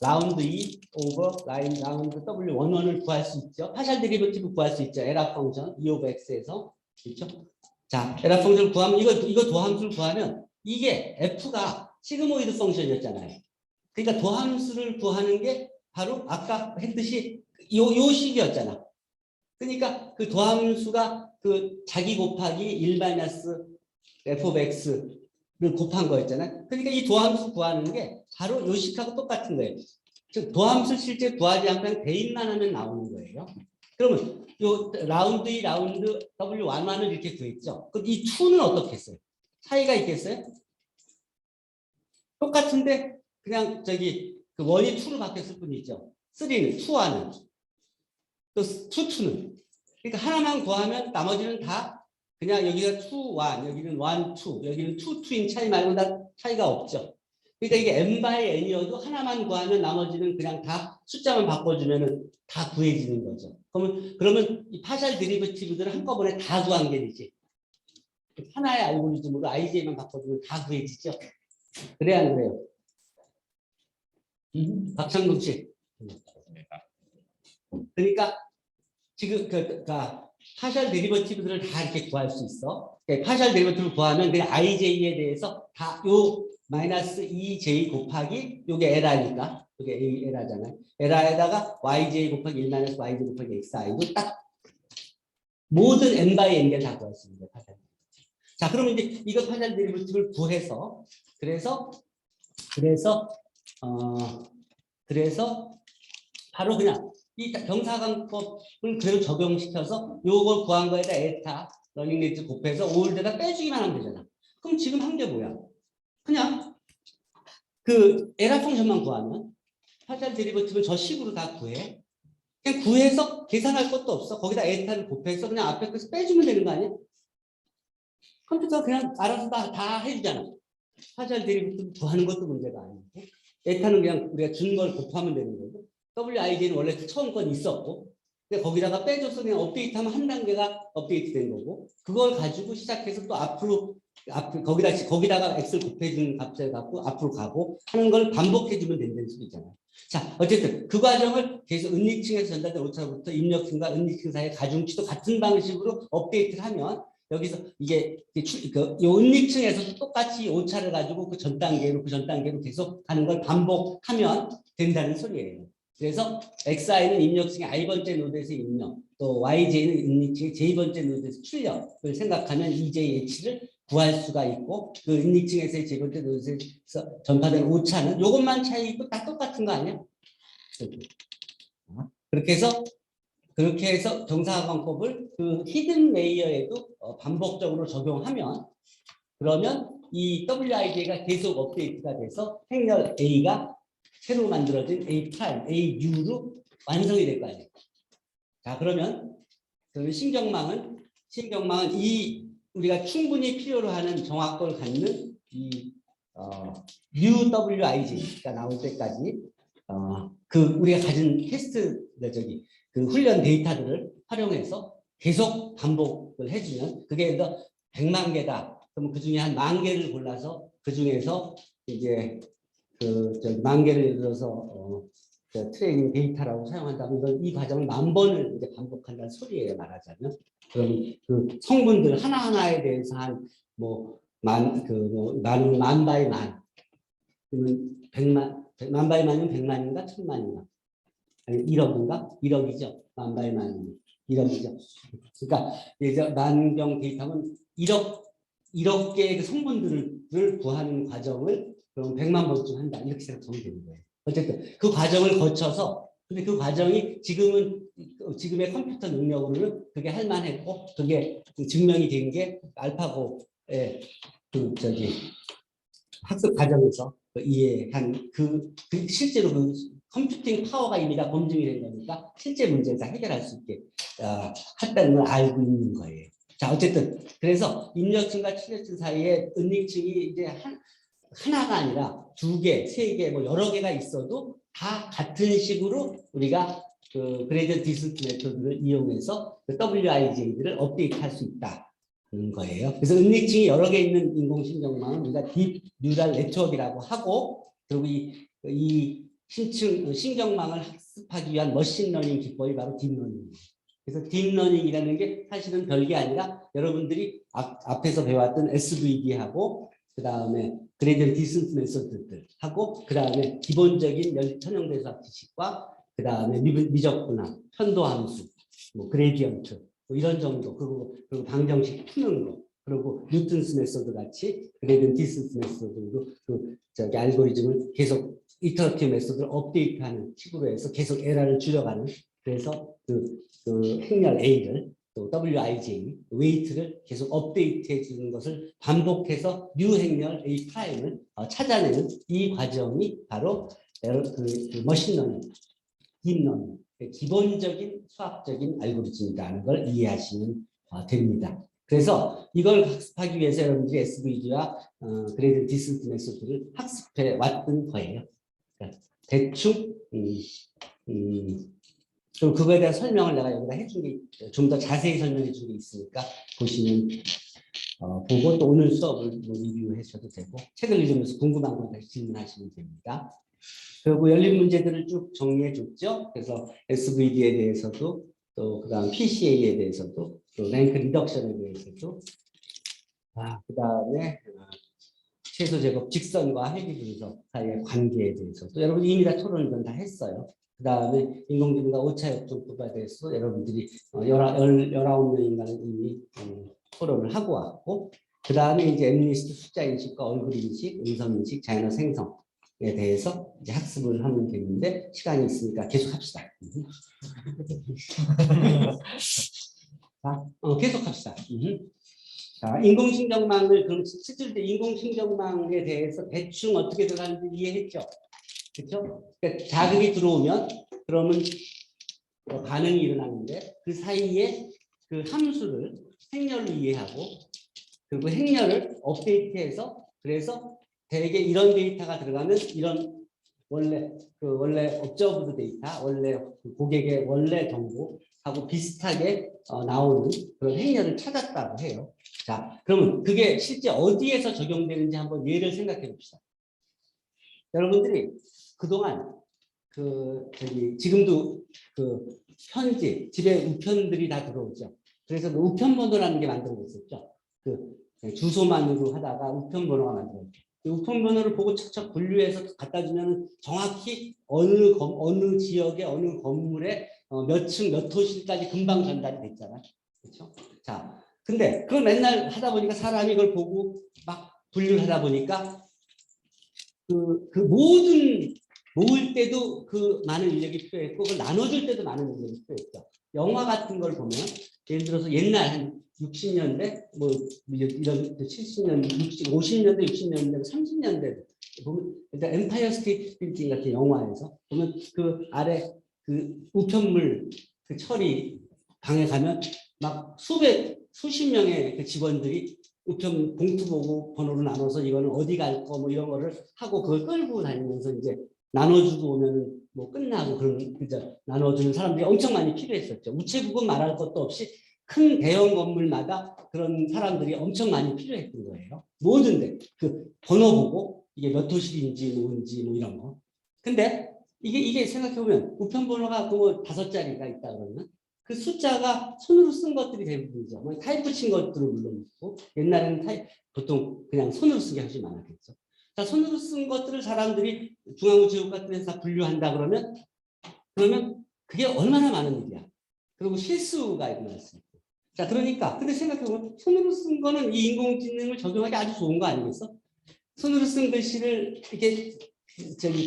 라운드 E 오버 라운드 W11을 구할 수 있죠. 파셜 데리버티브 구할 수 있죠. 에라 펑션 E 오브 X에서. 그렇죠? 자, 에라 펑션을 구하면 이거 도함수를 구하면 이게 F가 시그모이드 펑션이었잖아요. 그러니까 도함수를 구하는 게 바로 아까 했듯이 요 식이었잖아. 그러니까 그 도함수가 그 자기 곱하기 1 마이너스 f of x를 곱한 거였잖아요. 그러니까 이 도함수 구하는 게 바로 요 식하고 똑같은 거예요. 즉 도함수 실제 구하지 않고 대입만 하면 나오는 거예요. 그러면 요 라운드 2, 라운드 W11을 이렇게 구했죠. 그럼 이 2는 어떻게 했어요? 차이가 있겠어요? 똑같은데 그냥 그 원이 2로 바뀌었을 뿐이죠. 3는 2와는 또 2는 그러니까 하나만 구하면 나머지는 다 그냥 여기가 2, 1, 여기는 1, 2, 여기는 2, 2인 차이 말고 다 차이가 없죠. 그러니까 이게 n by n이어도 하나만 구하면 나머지는 그냥 다 숫자만 바꿔주면은 다 구해지는 거죠. 그러면 이 파셜 데리버티브들을 한꺼번에 다 구한 게 되지. 하나의 알고리즘으로 IJ만 바꿔주면 다 구해지죠. 그래야 안 그래요? 박창국 씨. 그러니까 지금 파셜 데리버티브들을 다 이렇게 구할 수 있어. 파셜 데리버티브 구하면 그냥 IJ에 대해서 다 요 마이너스 2J 곱하기 요게 에라니까 요게 A 에라잖아요. 에라에다가 YJ 곱하기 1 마이너스 YJ 곱하기 XI도 딱 모든 n by n개 다 구할 수 있는 거예요. 자, 그러면 이제 이거 파셜 데리버티브를 구해서 그래서 바로 그냥 이 경사관법을 그대로 적용시켜서 요걸 구한 거에다 에타 러닝 레이트 곱해서 올드에다 빼주기만 하면 되잖아. 그럼 지금 한 게 뭐야? 그냥 그 에라 펑션만 구하면 파셜 데리버티브는 저 식으로 다 구해. 그냥 구해서 계산할 것도 없어. 거기다 에타를 곱해서 그냥 앞에 것을 빼주면 되는 거 아니야? 컴퓨터가 그냥 알아서 다 해주잖아. 파셜 데리버티브 구하는 것도 문제가 아니고 에타는 그냥 우리가 준 걸 곱하면 되는 거고 WIJ는 원래 처음 건 있었고 근데 거기다가 빼줘서 그냥 업데이트하면 한 단계가 업데이트된 거고 그걸 가지고 시작해서 또 앞으로 거기다가 X를 곱해주는 값을 갖고 앞으로 가고 하는 걸 반복해주면 된다는 수도 있잖아요. 자, 어쨌든 그 과정을 계속 은닉층에서 전달된 오차로부터 입력층과 은닉층 사이의 가중치도 같은 방식으로 업데이트를 하면 여기서 이게 요 은닉층에서도 똑같이 오차를 가지고 그 전 단계로 계속 하는 걸 반복하면 된다는 소리예요. 그래서 XI는 입력층의 I번째 노드에서 입력, 또 YJ는 입력층의 J번째 노드에서 출력을 생각하면 EJH를 구할 수가 있고 그 입력층에서의 J번째 노드에서 전파된 오차는 이것만 차이고 다 똑같은 거 아니야? 그렇게 해서 정사각광법을 그 히든 레이어에도 반복적으로 적용하면 그러면 이 WIJ가 계속 업데이트가 돼서 행렬 A가 새로 만들어진 A 프라임, AU로 완성이 될 거 아니에요. 자, 그러면 신경망은 이 우리가 충분히 필요로 하는 정확도를 갖는 이 UWIJ가 나올 때까지 그 우리가 가진 테스트 그 훈련 데이터들을 활용해서 계속 반복을 해주면 그게 100만 개다. 그럼 그 중에 한 10,000개를 골라서 그 중에서 이제 만 개를 예를 들어서 트레이닝 데이터라고 사용한다면 이 과정을 10,000번을 이제 반복한다는 소리예요, 말하자면. 그럼 그 성분들 하나하나에 대해서 만 바이 만. 그러면 100만 바이 만이면 100만인가 1000만인가? 아니 1억인가? 1억이죠. 만 바이 만이면 1억이죠. 그러니까 이제 만경 데이터는 1억 개의 그 성분들을 구하는 과정을 그럼 100만 번쯤 한다. 이렇게 생각하면 되는 거예요. 어쨌든 그 과정을 거쳐서 근데 그 과정이 지금의 컴퓨터 능력으로는 그게 할 만했고 그게 증명이 된 게 알파고의 학습 과정에서 이해한 실제로 그 컴퓨팅 파워가 이미 다 검증이 된 거니까 실제 문제를 다 해결할 수 있게 했다는 걸 알고 있는 거예요. 자, 어쨌든 그래서 입력층과 출력층 사이에 은닉층이 이제 하나가 아니라 2개, 3개, 여러 개가 있어도 다 같은 식으로 우리가 그 그레이디언트 디스턴트 메소드를 이용해서 그 WIJ들을 업데이트할 수 있다는 거예요. 그래서 은닉층이 여러 개 있는 인공신경망은 우리가 딥 뉴럴 네트워크라고 하고 그리고 이 신경망을 학습하기 위한 머신러닝 기법이 바로 딥러닝입니다. 그래서 딥러닝이라는 게 사실은 별게 아니라 여러분들이 앞에서 배웠던 SVD하고 그 다음에 그레이디언트 디스턴트 메소드들하고 그 다음에 기본적인 천형대수학 지식과 그 다음에 미적분학, 편도함수, 그레디언트 이런 정도 그리고 방정식 푸는 거 그리고 뉴턴스 메소드 같이 그레이디언트 디스턴트 메소드로 알고리즘을 계속 이터러티브 메소드를 업데이트하는 식으로 해서 계속 에러를 줄여가는 그래서 그 행렬 A를 또 WIJ 웨이트를 계속 업데이트해 주는 것을 반복해서 뉴 행렬 A 프라임을 찾아내는 이 과정이 바로 그 머신러닝, 딥러닝 기본적인 수학적인 알고리즘이라는 걸 이해하시면 됩니다. 그래서 이걸 학습하기 위해서 여러분들이 SVG와 그레이디언트 디센트 메소드를 학습해 왔던 거예요. 그러니까 대충 그리고 그거에 대한 설명을 내가 여기다 해준 게 좀 더 자세히 설명해 준 게 있으니까 보시면 보고 또 오늘 수업을 리뷰하셔도 되고 책을 읽으면서 궁금한 건 다시 질문하시면 됩니다. 그리고 열린 문제들을 쭉 정리해 줬죠. 그래서 SVD에 대해서도 또 그다음 PCA에 대해서도 또 랭크 리덕션에 대해서도 그다음에 최소 제곱 직선과 회귀 분석 사이의 관계에 대해서도 여러분이 이미 다 토론을 다 했어요. 그다음에 인공지능과 오차 역종법에 대해서 여러분들이 19명인가는 이미 토론을 하고 왔고, 그다음에 이제 엠리스트 숫자 인식과 얼굴 인식, 음성 인식, 자연어 생성에 대해서 이제 학습을 하면 되는데 시간이 있으니까 계속 합시다. 자, 계속 합시다. 자, 인공신경망을 그럼 실질때 인공신경망에 대해서 대충 어떻게 들어가는지 이해했죠? 그렇죠? 그러니까 자극이 들어오면 그러면 반응이 일어나는데 그 사이에 그 함수를 행렬로 이해하고 그리고 행렬을 업데이트해서 그래서 대개 이런 데이터가 들어가면 이런 원래 업저브드 데이터, 원래 고객의 원래 정보하고 비슷하게 나오는 그런 행렬을 찾았다고 해요. 자, 그러면 그게 실제 어디에서 적용되는지 한번 예를 생각해 봅시다. 여러분들이 그동안 지금도 현지 집에 우편들이 다 들어오죠. 그래서 우편번호라는 게 만들어졌었죠. 주소만으로 하다가 우편번호가 만들어졌죠. 우편번호를 보고 척척 분류해서 갖다 주면 정확히 어느 지역의 어느 건물에 몇 층 몇 호실까지 금방 전달이 됐잖아요. 그렇죠? 자, 근데 그걸 맨날 하다 보니까 사람이 이걸 보고 막 분류를 하다 보니까 모을 때도 그 많은 인력이 필요했고 그걸 나눠줄 때도 많은 인력이 필요했죠. 영화 같은 걸 보면 예를 들어서 옛날 한 60년대 뭐 이런 70년대, 50년대, 60년대, 30년대 보면 일단 엠파이어 스테이트 빌딩 같은 영화에서 보면 그 아래 그 우편물 그 처리 방에 가면 막 수십 명의 그 직원들이 우편 봉투 보고 번호를 나눠서 이거는 어디 갈 거 뭐 이런 거를 하고 그걸 끌고 다니면서 이제 나눠주고 오면은 뭐 끝나고 그런 그죠 나눠주는 사람들이 엄청 많이 필요했었죠. 우체국은 말할 것도 없이 큰 대형 건물마다 그런 사람들이 엄청 많이 필요했던 거예요. 뭐든데 그 번호 보고 이게 몇 호실인지 뭔지 뭐 이런 거. 근데 이게 생각해 보면 우편 번호가 그 5자리가 있다 그러면 그 숫자가 손으로 쓴 것들이 대부분이죠. 뭐 타이프 친 것들은 물론 있고 옛날에는 보통 그냥 손으로 쓴 게 훨씬 많았겠죠. 자, 손으로 쓴 것들을 사람들이 중앙우체국 같은 데서 분류한다 그러면 그게 얼마나 많은 일이야. 그리고 실수가 일어날 수 있고. 자, 그러니까 근데 생각해보면 손으로 쓴 거는 이 인공지능을 적용하기 아주 좋은 거 아니겠어? 손으로 쓴 글씨를 이렇게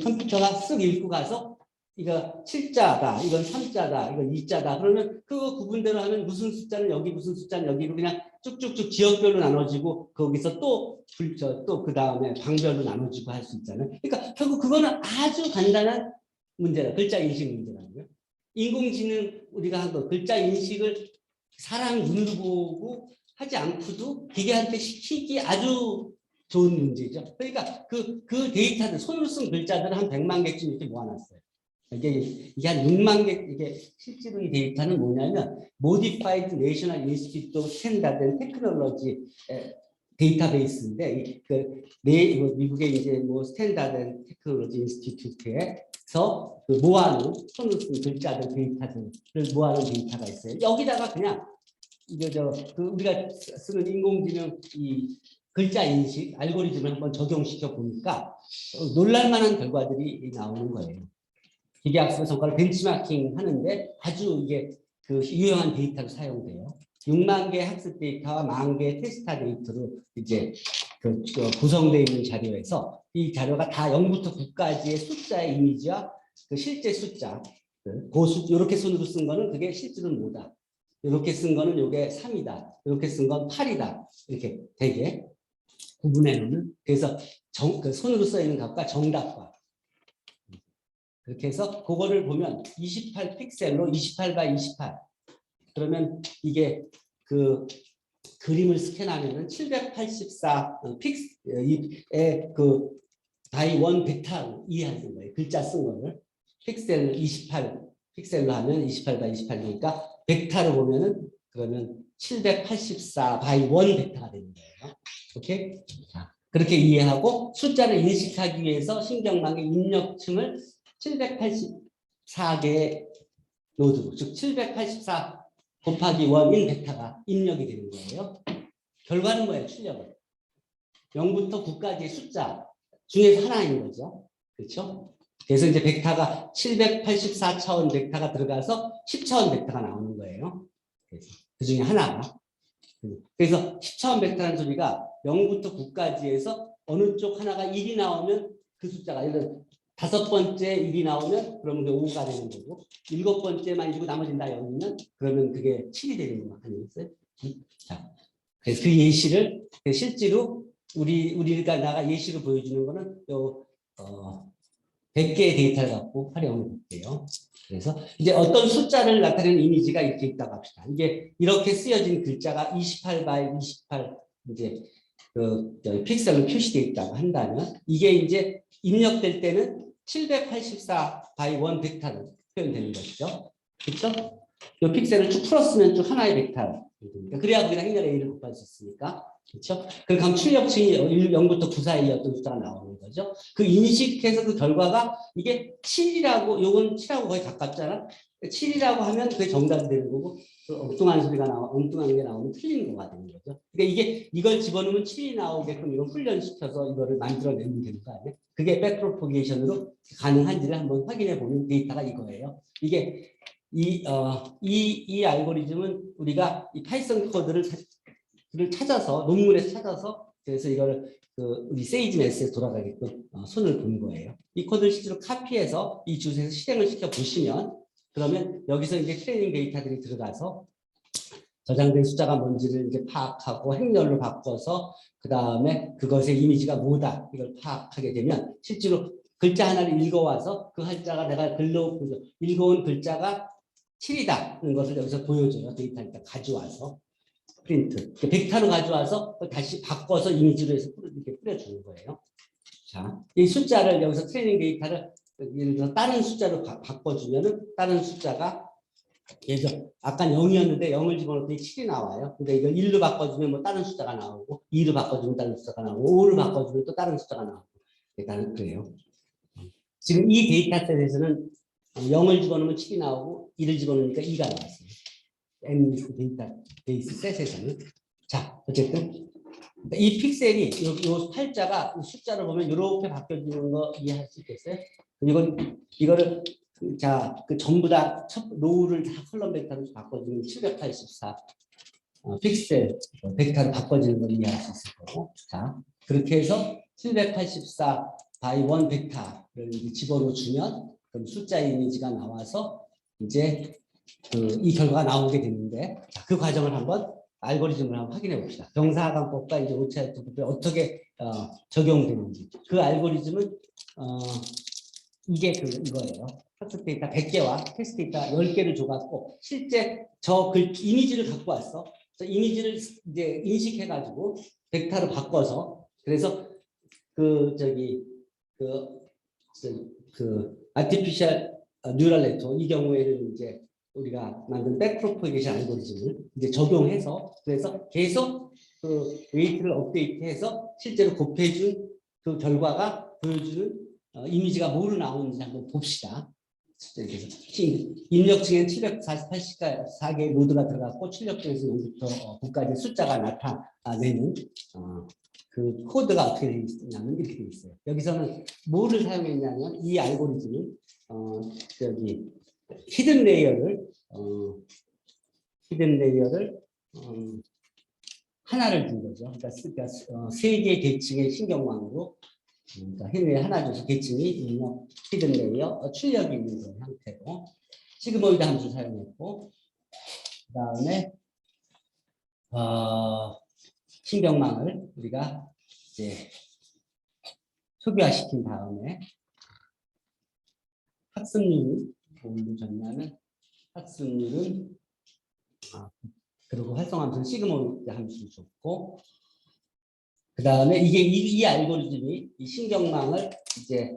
컴퓨터가 쓱 읽고 가서 이거 7자다, 이건 3자다, 이건 2자다. 그러면 그거 구분대로 하면 무슨 숫자는 여기, 무슨 숫자는 여기로 그냥 쭉쭉쭉 지역별로 나눠지고 거기서 또 그 다음에 방별로 나눠지고 할 수 있잖아요. 그러니까 결국 그거는 아주 간단한 문제라, 글자 인식 문제라고요. 인공지능 우리가 한 거 글자 인식을 사람 눈으로 보고 하지 않고도 기계한테 시키기 아주 좋은 문제죠. 그러니까 그 데이터들 손으로 쓴 글자들을 한 100만 개쯤 이렇게 모아놨어요. 이게 한 6만 개, 이게 실제로 이 데이터는 뭐냐면 Modified National Institute of Standard and Technology 데이터베이스인데 미국의 이제 뭐 스탠다드 앤 테크놀로지 인스티튜트에서 모아놓은 손으로 쓴 글자들 데이터들을 모아놓은 데이터가 있어요. 여기다가 그냥 우리가 쓰는 인공지능 이 글자 인식 알고리즘을 한번 적용시켜 보니까 놀랄만한 결과들이 나오는 거예요. 기계학습의 성과를 벤치마킹 하는데 아주 이게 유용한 데이터로 사용돼요. 6만 개의 학습 데이터와 1만 개의 테스트 데이터로 이제 구성되어 있는 자료에서 이 자료가 다 0부터 9까지의 숫자의 이미지와 실제 숫자, 이렇게 손으로 쓴 거는 그게 실제로는 뭐다. 이렇게 쓴 거는 이게 3이다. 이렇게 쓴 건 8이다. 이렇게 되게 구분해 놓는. 그래서 손으로 써 있는 값과 정답과 그렇게 해서 그거를 보면 28 픽셀로 28 by 28. 그러면 이게 그 그림을 스캔하면은 784 픽스의 그 바이 원 벡터 이해하는 거예요. 글자 쓴 거를 픽셀 28 픽셀로 하면 28 바이 28이니까 벡터로 보면은 그러면 784 바이 원 벡터가 되는 거예요. 오케이? 자, 그렇게 이해하고 숫자를 인식하기 위해서 신경망의 입력층을 784개의 노드, 즉 784 곱하기 1인 벡터가 입력이 되는 거예요. 결과는 뭐예요? 출력은 0부터 9까지의 숫자 중에서 하나인 거죠. 그렇죠? 그래서 이제 벡터가 784차원 벡터가 들어가서 10차원 벡터가 나오는 거예요. 그래서 그 중에 하나가. 그래서 10차원 벡터라는 소리가 0부터 9까지에서 어느 쪽 하나가 1이 나오면 그 숫자가 예를 들어 5번째 1이 나오면 그러면 그게 5가 되는 거고 7번째만 1이고 나머지는 다 0이면 그러면 그게 7이 되는 거 아니겠어요? 자, 그래서 그 예시를 실제로 우리가 나가 예시로 보여주는 거는 요 100개의 데이터를 갖고 활용해 볼게요. 그래서 이제 어떤 숫자를 나타내는 이미지가 이렇게 있다고 합시다. 이게 이렇게 쓰여진 글자가 28 바이 28 이제 그 픽셀로 표시되어 있다고 한다면 이게 이제 입력될 때는 784 바이 1 벡터로 표현되는 것이죠. 그렇죠? 이 픽셀을 쭉 풀었으면 쭉 하나의 벡터. 그래야 거기다 행렬 A를 곱할 수 있으니까. 그렇죠? 그럼 출력층이 0부터 9 사이에 어떤 숫자가 나오는 거죠. 그 인식해서 그 결과가 이게 7이라고, 요건 7하고 거의 가깝잖아. 7이라고 하면 그게 정답이 되는 거고, 그 엉뚱한 소리가 엉뚱한 게 나오면 틀린 거가 되는 거죠. 그러니까 이걸 집어넣으면 7이 나오게끔 이걸 훈련시켜서 이거를 만들어내면 되는 거 아니에요? 그게 백프로포게이션으로 가능한지를 한번 확인해 보는 데이터가 이거예요. 이게 이 알고리즘은 우리가 이 파이썬 코드를 찾아서 논문에서 찾아서 그래서 이걸 우리 세이지 매스에 돌아가게끔 손을 본 거예요. 이 코드를 실제로 카피해서 이 주소에서 실행을 시켜 보시면 그러면 여기서 이제 트레이닝 데이터들이 들어가서 저장된 숫자가 뭔지를 이제 파악하고 행렬로 바꿔서 그 다음에 그것의 이미지가 뭐다 이걸 파악하게 되면 실제로 글자 하나를 읽어와서 그 글자가 내가 글로 읽어온 글자가 7이다는 것을 여기서 보여줘요. 데이터를 가져와서 프린트. 벡터로 가져와서 다시 바꿔서 이미지로 해서 이렇게 뿌려주는 거예요. 자, 이 숫자를 여기서 트레이닝 데이터를 예를 들어 다른 숫자로 바꿔주면은 다른 숫자가 예를 들어 아까 0이었는데 0을 집어넣더니 7이 나와요. 근데 이걸 1로 바꿔주면 뭐 다른 숫자가 나오고 2로 바꿔주면 다른 숫자가 나오고 5로 바꿔주면 또 다른 숫자가 나오고 일단은 그래요. 지금 이 데이터셋에서는 0을 집어넣으면 7이 나오고 1을 집어넣으니까 2가 나왔어요. M 데이터베이스 셋에서는. 자, 어쨌든 이 픽셀이 요 팔자가 숫자로 보면 이렇게 바뀌어지는 거 이해할 수 있겠어요? 이거를 자, 그 전부 다 로우를 다 컬럼 벡터로 바꿔주면 784 픽셀 벡터로 바꿔지는 걸 이해할 수 있을 거고. 자, 그렇게 해서 784 바이 1 벡터를 집어넣어 주면 그럼 숫자 이미지가 나와서 이제 이 결과가 나오게 되는데 자, 그 과정을 한번 알고리즘을 한번 확인해 봅시다. 정사각법과 이제 오차이트법에 어떻게 적용되는지. 그 알고리즘은 이게 이거예요. 학습 데이터 100개와 테스트 데이터 10개를 줘갖고 실제 이미지를 갖고 왔어. 이미지를 이제 인식해가지고 벡터로 바꿔서 그래서 아티피셜 뉴럴 네트워크 이 경우에는 이제 우리가 만든 백프로포게이션 알고리즘을 이제 적용해서 그래서 계속 웨이트를 업데이트해서 실제로 곱해준 그 결과가 보여주는 이미지가 뭐로 나오는지 한번 봅시다. 그래서 입력층에는 748개의 노드가 들어갔고 출력층에서 0부터 9까지 숫자가 나타내는 그 코드가 어떻게 되어 있냐면 이렇게 되어 있어요. 여기서는 뭐를 사용했냐면 이 알고리즘은 히든 레이어를 하나를 준 거죠. 그러니까 3개의 계층의 신경망으로 그러니까 힘을 하나 줘서 계층이 히든 레이어 출력이 있는 그런 형태로 시그모이드 함수 사용했고 그 다음에 신경망을 우리가 이제 초기화시킨 다음에 학습률을 뭘로 줬냐면 학습률은 그리고 활성화 함수는 시그모이드 함수를 줬고, 그 다음에 이게 이 알고리즘이 이 신경망을 이제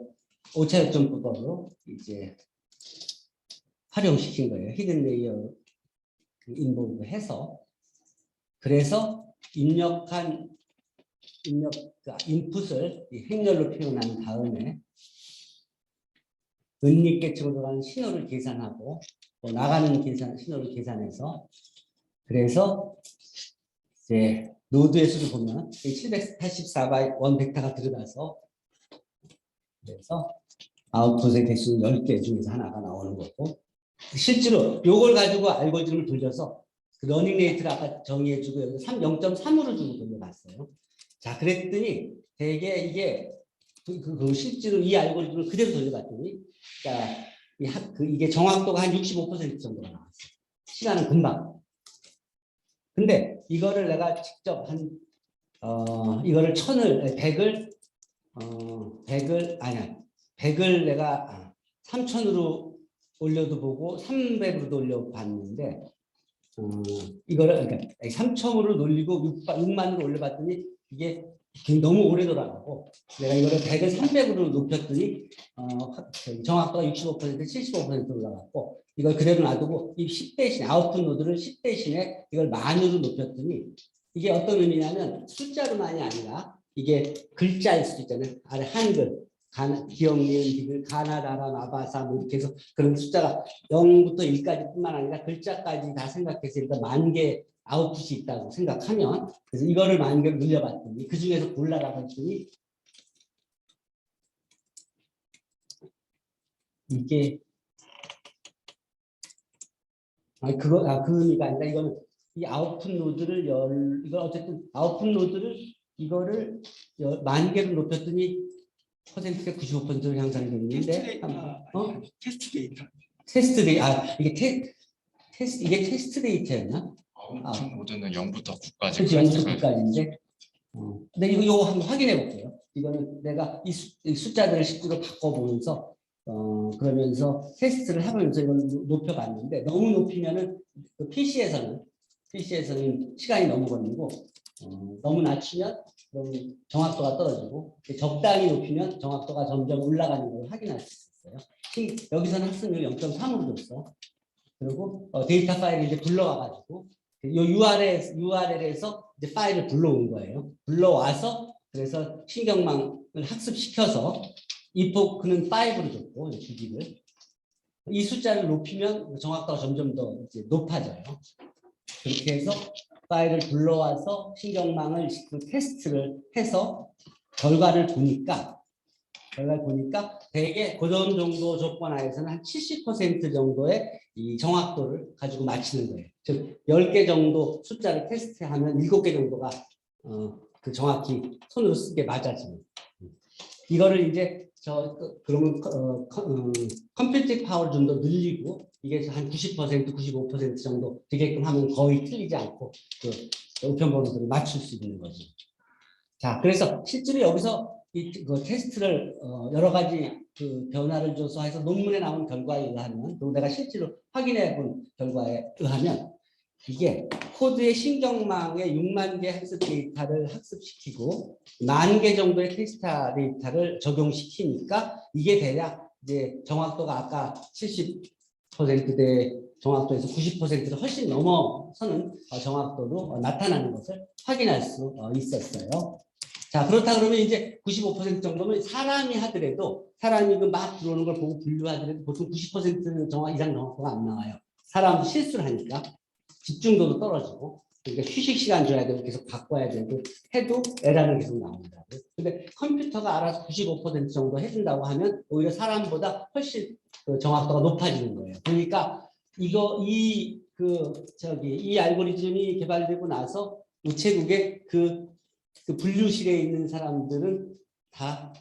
5차 요점법으로 이제 활용시킨 거예요. 히든 레이어 인볼브 해서. 그래서 입력한 인풋을 행렬로 표현한 다음에 은닉계층으로 가는 신호를 계산하고 또 나가는 신호를 계산해서, 그래서 이제 노드의 수를 보면 784바이 원 벡터가 들어가서, 그래서 아웃풋의 개수 10개 중에서 하나가 나오는 거고, 실제로 이걸 가지고 알고리즘을 돌려서 그 러닝 레이트를 아까 정의해주고 여기서 0.3으로 주고 돌려봤어요. 자, 그랬더니 되게 이게 실제로 이 알고리즘을 그대로 돌려봤더니, 그러니까 이게 정확도가 한 65% 정도가 나왔어요. 시간은 금방. 근데 이거를 내가 직접 이거를 100을 내가 3000으로 올려도 보고 300으로도 올려봤는데, 이거를 그러니까 3000으로 놀리고 6만으로 올려봤더니 이게 너무 오래 돌아가고, 내가 이거를 100을 300으로 높였더니 정확도가 65% 75% 올라갔고, 이걸 그대로 놔두고 이 10 대신에 아웃풋 노드를 10 대신에 이걸 만으로 높였더니 이게 어떤 의미냐면 숫자로만이 아니라 이게 글자일 수도 있잖아요. 아래 한글, 기억, 니은, 디귿, 가나다라, 마바사 뭐 이렇게 해서 그런 숫자가 0부터 1까지 뿐만 아니라 글자까지 다 생각해서 일단 10,000개 아웃풋이 있다고 생각하면, 그래서 이거를 10,000개를 늘려봤더니 그 중에서 골라가봤더니 이게 그 의미가 아니라 이거는 이 아웃풋 노드를 이걸 어쨌든 아웃풋 노드를 이거를 10,000개를 높였더니 퍼센트가 95%로 향상이 됐는데, 테스트 데이터 이게 테스트 데이터였나? 아웃풋 노드는 0부터 9까지. 그렇지, 0부터 9까지인데. 근데 이거 한번 확인해 볼게요. 이거는 내가 이 숫자들을 실제로 바꿔보면서 그러면서 테스트를 해보면서 이걸 높여봤는데, 너무 높이면은 PC에서는 시간이 너무 걸리고, 너무 낮추면 그럼 정확도가 떨어지고, 적당히 높이면 정확도가 점점 올라가는 걸 확인할 수 있어요. 여기서는 학습률 0.3으로 줬어. 그리고 데이터 파일을 이제 불러와가지고 이 URL에서 이제 파일을 불러온 거예요. 불러와서 그래서 신경망을 학습시켜서 epoch는 5로 줬고, 기기를 이 숫자를 높이면 정확도가 점점 더 이제 높아져요. 그렇게 해서 파일을 불러와서 신경망을 테스트를 해서 결과를 보니까 대개 그런 정도 조건 하에서는 한 70% 정도의 이 정확도를 가지고 맞히는 거예요. 즉 10개 정도 숫자를 테스트하면 7개 정도가 그 정확히 손으로 쓰게 맞아지는. 이거를 이제 그러면 컴퓨팅 파워를 좀 더 늘리고 이게 한 90% 95% 정도 되게끔 하면 거의 틀리지 않고 그 우편 번호들을 맞출 수 있는 거죠. 자, 그래서 실제로 여기서 그 테스트를 여러 가지 그 변화를 줘서 해서 논문에 나온 결과에 의하면, 또 내가 실제로 확인해 본 결과에 의하면, 이게 코드의 신경망에 6만 개 학습 데이터를 학습시키고 10,000개 정도의 테스트 데이터를 적용시키니까 이게 대략 이제 정확도가 아까 70%대 정확도에서 90%를 훨씬 넘어서는 정확도로 나타나는 것을 확인할 수 있었어요. 자, 그렇다 그러면 이제 95% 정도면 사람이 하더라도, 사람이 그 막 들어오는 걸 보고 분류하더라도 보통 90%는 이상 정확도가 안 나와요. 사람도 실수를 하니까 집중도도 떨어지고, 그러니까 휴식 시간 줘야 되고 계속 바꿔야 되고 해도 에러는 계속 나온다고. 근데 컴퓨터가 알아서 95% 정도 해준다고 하면 오히려 사람보다 훨씬 그 정확도가 높아지는 거예요. 그러니까 이 알고리즘이 개발되고 나서 우체국의 그 분류실에 있는 사람들은 다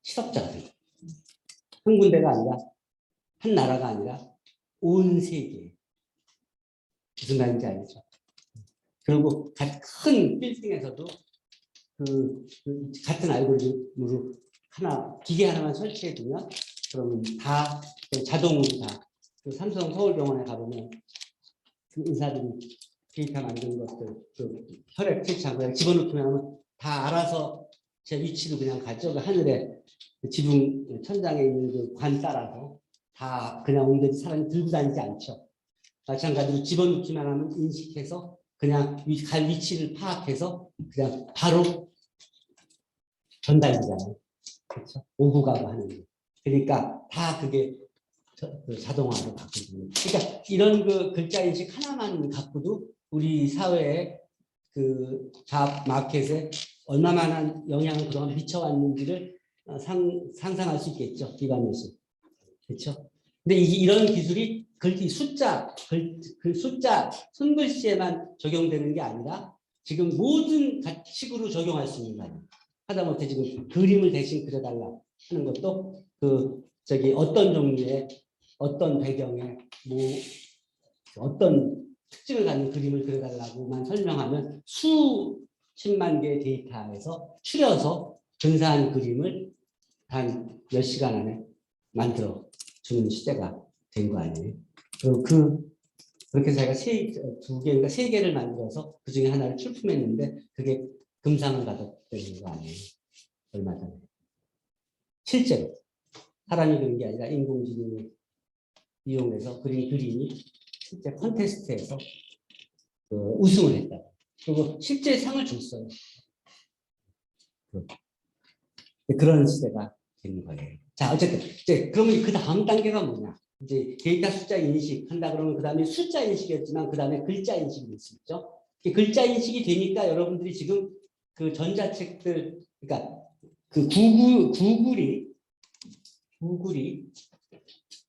실업자들. 한 군데가 아니라, 한 나라가 아니라 온 세계. 무슨 말인지 알죠? 그리고 큰 빌딩에서도 같은 알고리즘으로 기계 하나만 설치해두면, 그러면 다 자동으로 다 삼성 서울병원에 가보면 그 의사들이 데이터 만드는 것들, 그 혈액 채취하고 그냥 집어넣기만 하면 다 알아서 제 위치를 그냥 가죠. 그 하늘에 그 지붕 천장에 있는 그 관 따라서 다 그냥 옮겨지 사람이 들고 다니지 않죠. 마찬가지로 집어넣기만 하면 인식해서 그냥 갈 위치를 파악해서 그냥 바로 전달되잖아요. 그렇죠? 오고 가고 하는 게. 그러니까 다 그게 그 자동화로 바뀌거든요. 그러니까 이런 그 글자 인식 하나만 갖고도 우리 사회에 그 잡 마켓에 얼마만한 영향을 그동안 미쳐왔는지를 상상할 수 있겠죠. 기관에서. 그렇죠? 근데 이런 기술이 글귀 숫자, 그 숫자 손글씨에만 적용되는 게 아니라 지금 모든 식으로 적용할 수 있는 거예요. 하다못해 지금 그림을 대신 그려달라 하는 것도 그 저기 어떤 종류의 어떤 배경에 뭐 어떤 특징을 가진 그림을 그려달라고만 설명하면 수십만 개의 데이터에서 추려서 근사한 그림을 단 몇 시간 안에 만들어 주는 시대가 된 거 아니에요. 그렇게 해서 제가 두 개인가 세 개를 만들어서 그 중에 하나를 출품했는데 그게 금상을 받았다는 거 아니에요. 얼마 전에. 실제로 사람이 그린 게 아니라 인공지능을 이용해서 그린 그림이 실제 콘테스트에서 그 우승을 했다. 그리고 실제 상을 줬어요. 그런 시대가 된 거예요. 자, 어쨌든 이제 그러면 그 다음 단계가 뭐냐? 이제 데이터 숫자 인식한다 그러면 그 다음에 숫자 인식이었지만 그 다음에 글자 인식이 될 수 있죠. 글자 인식이 되니까 여러분들이 지금 그 전자책들, 그러니까 그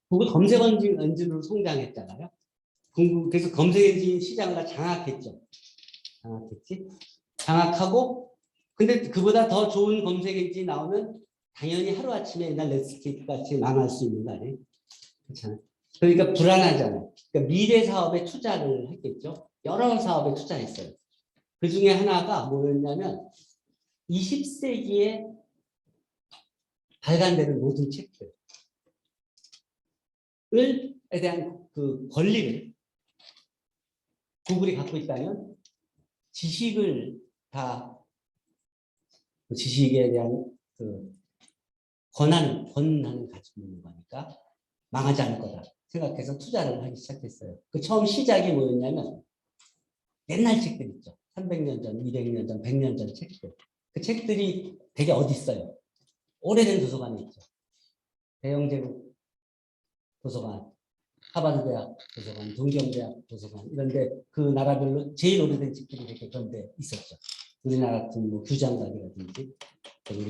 구글 검색 엔진으로 성장했잖아요. 그래서 검색 엔진 시장을 다 장악했죠. 장악하고 근데 그보다 더 좋은 검색 엔진이 나오면 당연히 하루아침에 옛날 넷스케이프 같이 망할 수 있는 거 아니에요? 그렇잖아요. 그러니까 불안하잖아요. 그러니까 미래 사업에 투자를 했겠죠. 여러 사업에 투자했어요. 그 중에 하나가 뭐였냐면 20세기에 발간되는 모든 책들에 대한 그 권리를 구글이 갖고 있다면 지식을 다 지식에 대한 그 권한을 가지고 있는 거니까 망하지 않을 거다 생각해서 투자를 하기 시작했어요. 그 처음 시작이 뭐였냐면 옛날 책들 있죠. 300년 전, 200년 전, 100년 전 책들. 그 책들이 되게 어디 있어요? 오래된 도서관에 있죠. 대영제국 도서관, 하버드대학 도서관, 동경대학 도서관 이런데 그 나라별로 제일 오래된 책들이 이렇게 그런데 있었죠. 우리나라 같은 뭐 규장각이라든지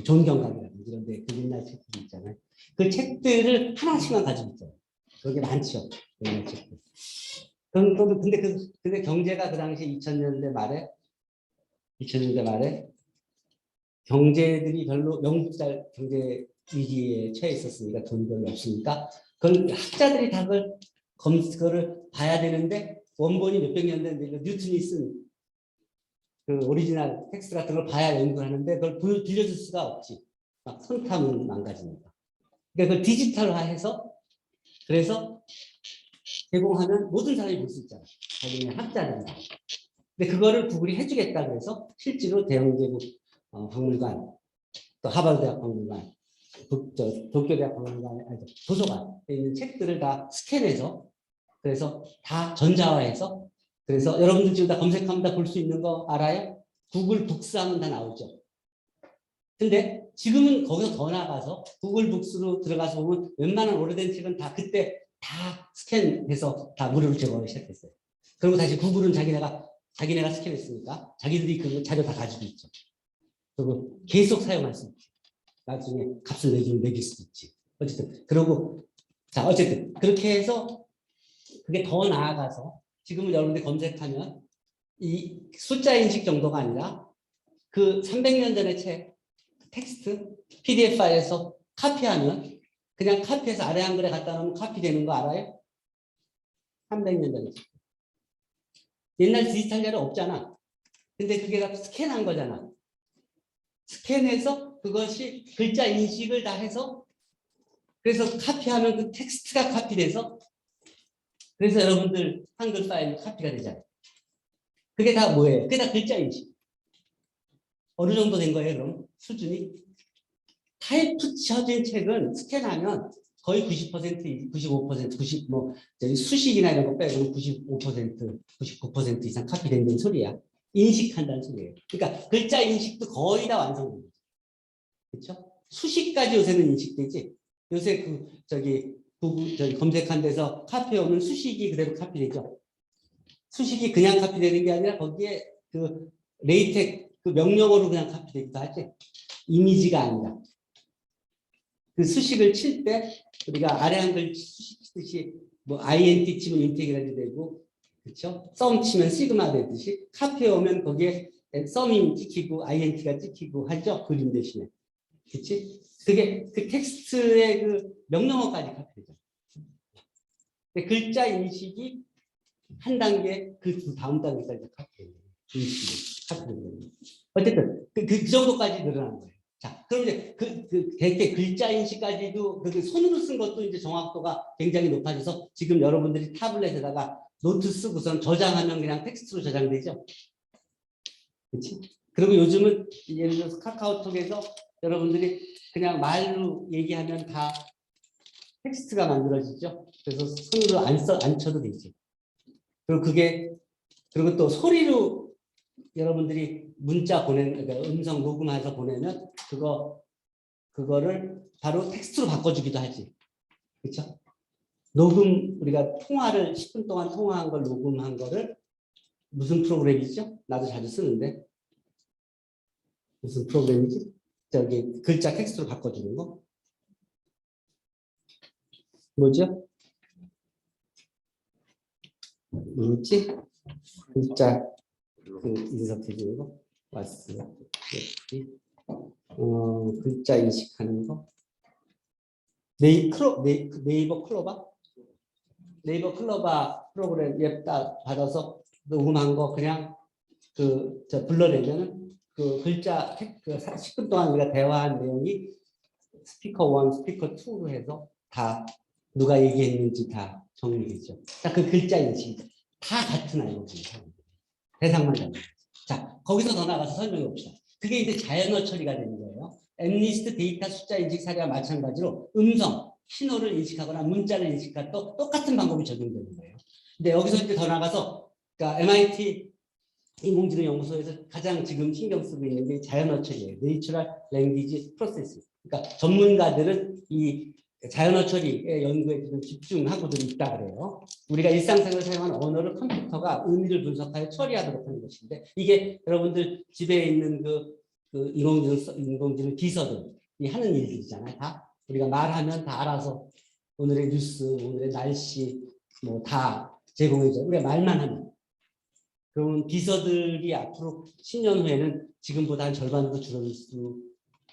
존경각이라든지 이런데 그 옛날 책들이 있잖아요. 그 책들을 하나씩만 가지고 있어요. 그게 많죠. 옛날 책들. 근데 경제가 그 당시 2000년대 말에 경제들이 별로 영국달 경제 위기에 처해 있었으니까 돈이 별로 없으니까 그걸 학자들이 다 그거를 봐야 되는데 원본이 몇백 년 된 뉴턴이 쓴 그 오리지널 텍스트 같은 걸 봐야 연구를 하는데 그걸 빌려줄 수가 없지. 막 손타면 망가지니까. 그러니까 그걸 디지털화해서 그래서 제공하면 모든 사람이 볼 수 있잖아. 자기네 학자들이. 근데 그거를 구글이 해주겠다 그래서 실제로 대형제국 박물관, 또 하버드대학 박물관, 도쿄대학 박물관, 도서관에 있는 책들을 다 스캔해서 그래서 다 전자화해서 그래서 여러분들 지금 다 검색하면 다 볼 수 있는 거 알아요? 구글 북스 하면 다 나오죠. 근데 지금은 거기서 더 나가서 구글 북스로 들어가서 보면 웬만한 오래된 책은 다 그때 다 스캔해서 다 무료로 제공하기 시작했어요. 그리고 다시 구글은 자기네가 스캔했으니까 자기들이 그 자료 다 가지고 있죠. 그리고 계속 사용할 수 있지. 나중에 값을 매길 수도 있지. 어쨌든 그렇게 해서 그게 더 나아가서 지금은 여러분들이 검색하면 이 숫자 인식 정도가 아니라 그 300년 전의 책 텍스트 PDF 파일에서 카피하면 그냥 카피해서 아래 한글에 갖다 놓으면 카피되는 거 알아요? 300년 전에 책. 옛날 디지털 자료 없잖아. 근데 그게 다 스캔한 거잖아. 스캔해서 그것이 글자 인식을 다 해서 그래서 카피하면 그 텍스트가 카피돼서 그래서 여러분들 한글 파일 카피가 되잖아요. 그게 다 뭐예요? 그게 다 글자 인식. 어느 정도 된 거예요, 그럼? 수준이? 타이프 쳐진 책은 스캔하면 거의 90%, 95%, 90, 뭐, 저기 수식이나 이런 거 빼고는 95%, 99% 이상 카피된다는 소리야. 인식한다는 소리예요. 그러니까 글자 인식도 거의 다 완성됩니다. 그렇죠? 수식까지 요새는 인식되지. 요새 저기 검색한 데서 카피해 오면 수식이 그대로 카피되죠. 수식이 그냥 카피되는 게 아니라 거기에 그 레이텍 그 명령어로 그냥 카피되기도 하지. 이미지가 아니라. 그 수식을 칠 때 우리가 아래 한글 수식 치듯이 뭐 INT 치면 인테그랄이 되고, 그렇죠? 썸 치면 시그마 되듯이 카피해 오면 거기에 썸이 찍히고 INT가 찍히고 하죠. 그림 대신에. 그렇지? 그게 그 텍스트의 그 명령어까지 카피되죠. 글자 인식이 한 단계 그 다음 단계까지 카피돼요. 인식이 카피돼요. 어쨌든 그 정도까지 늘어난 거예요. 자, 그럼 이제 대개 글자 인식까지도 그 손으로 쓴 것도 이제 정확도가 굉장히 높아져서 지금 여러분들이 타블렛에다가 노트 쓰고선 저장하면 그냥 텍스트로 저장되죠. 그렇지? 그리고 요즘은 예를 들어서 카카오톡에서 여러분들이 그냥 말로 얘기하면 다 텍스트가 만들어지죠. 그래서 손으로 안 쳐도 되지. 그리고 또 소리로 여러분들이 문자 그러니까 음성 녹음해서 보내면 그거를 바로 텍스트로 바꿔주기도 하지. 그렇죠? 우리가 통화를 10분 동안 통화한 걸 녹음한 거를 무슨 프로그램이죠? 나도 자주 쓰는데 무슨 프로그램이지? 저기 글자 텍스트로 바꿔주는 거 뭐죠? 뭐지? 글자 인석해 주는 거 왔어요. 글자 인식하는 거. 네이버 클로바? 네이버 클로바 프로그램 딱 받아서 녹음한 거 그냥 불러내면 그 글자 10분 동안 우리가 대화한 내용이 스피커 1, 스피커 2로 해서 다 누가 얘기했는지 다 정리되죠. 자, 그 글자 인식 다 같은 알고리즘. 대상만 잡는. 자, 거기서 더 나가서 설명해 봅시다. 그게 이제 자연어 처리가 되는 거예요. 엠리스트 데이터 숫자 인식 사례와 마찬가지로 음성, 신호를 인식하거나 문자를 인식할 때 똑같은 방법이 적용되는 거예요. 근데 여기서 이제 더 나가서 그러니까 MIT 인공지능 연구소에서 가장 지금 신경 쓰고 있는 게 자연어 처리예요. Natural Language Processing. 그러니까 전문가들은 이 자연어 처리의 연구에 좀 집중하고들 있다 그래요. 우리가 일상생활에 사용하는 언어를 컴퓨터가 의미를 분석하여 처리하도록 하는 것인데 이게 여러분들 집에 있는 그 인공지능 비서들이 하는 일들이잖아요. 다 우리가 말하면 다 알아서 오늘의 뉴스, 오늘의 날씨 뭐 다 제공해줘. 우리가 말만 하면. 그러면 비서들이 앞으로 10년 후에는 지금보다 한 절반으로 줄어들 수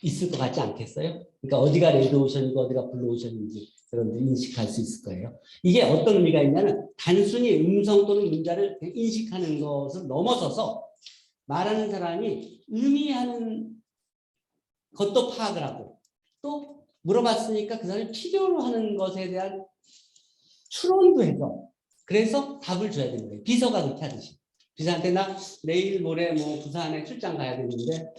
있을 것 같지 않겠어요? 그러니까 어디가 레드오션이고 어디가 블루오션인지 여러분들이 인식할 수 있을 거예요. 이게 어떤 의미가 있냐면 단순히 음성 또는 문자를 인식하는 것을 넘어서서 말하는 사람이 의미하는 것도 파악을 하고 또 물어봤으니까 그 사람이 필요로 하는 것에 대한 추론도 해서 그래서 답을 줘야 되는 거예요. 비서가 그렇게 하듯이. 비서한테 나 내일 모레 뭐 부산에 출장 가야 되는데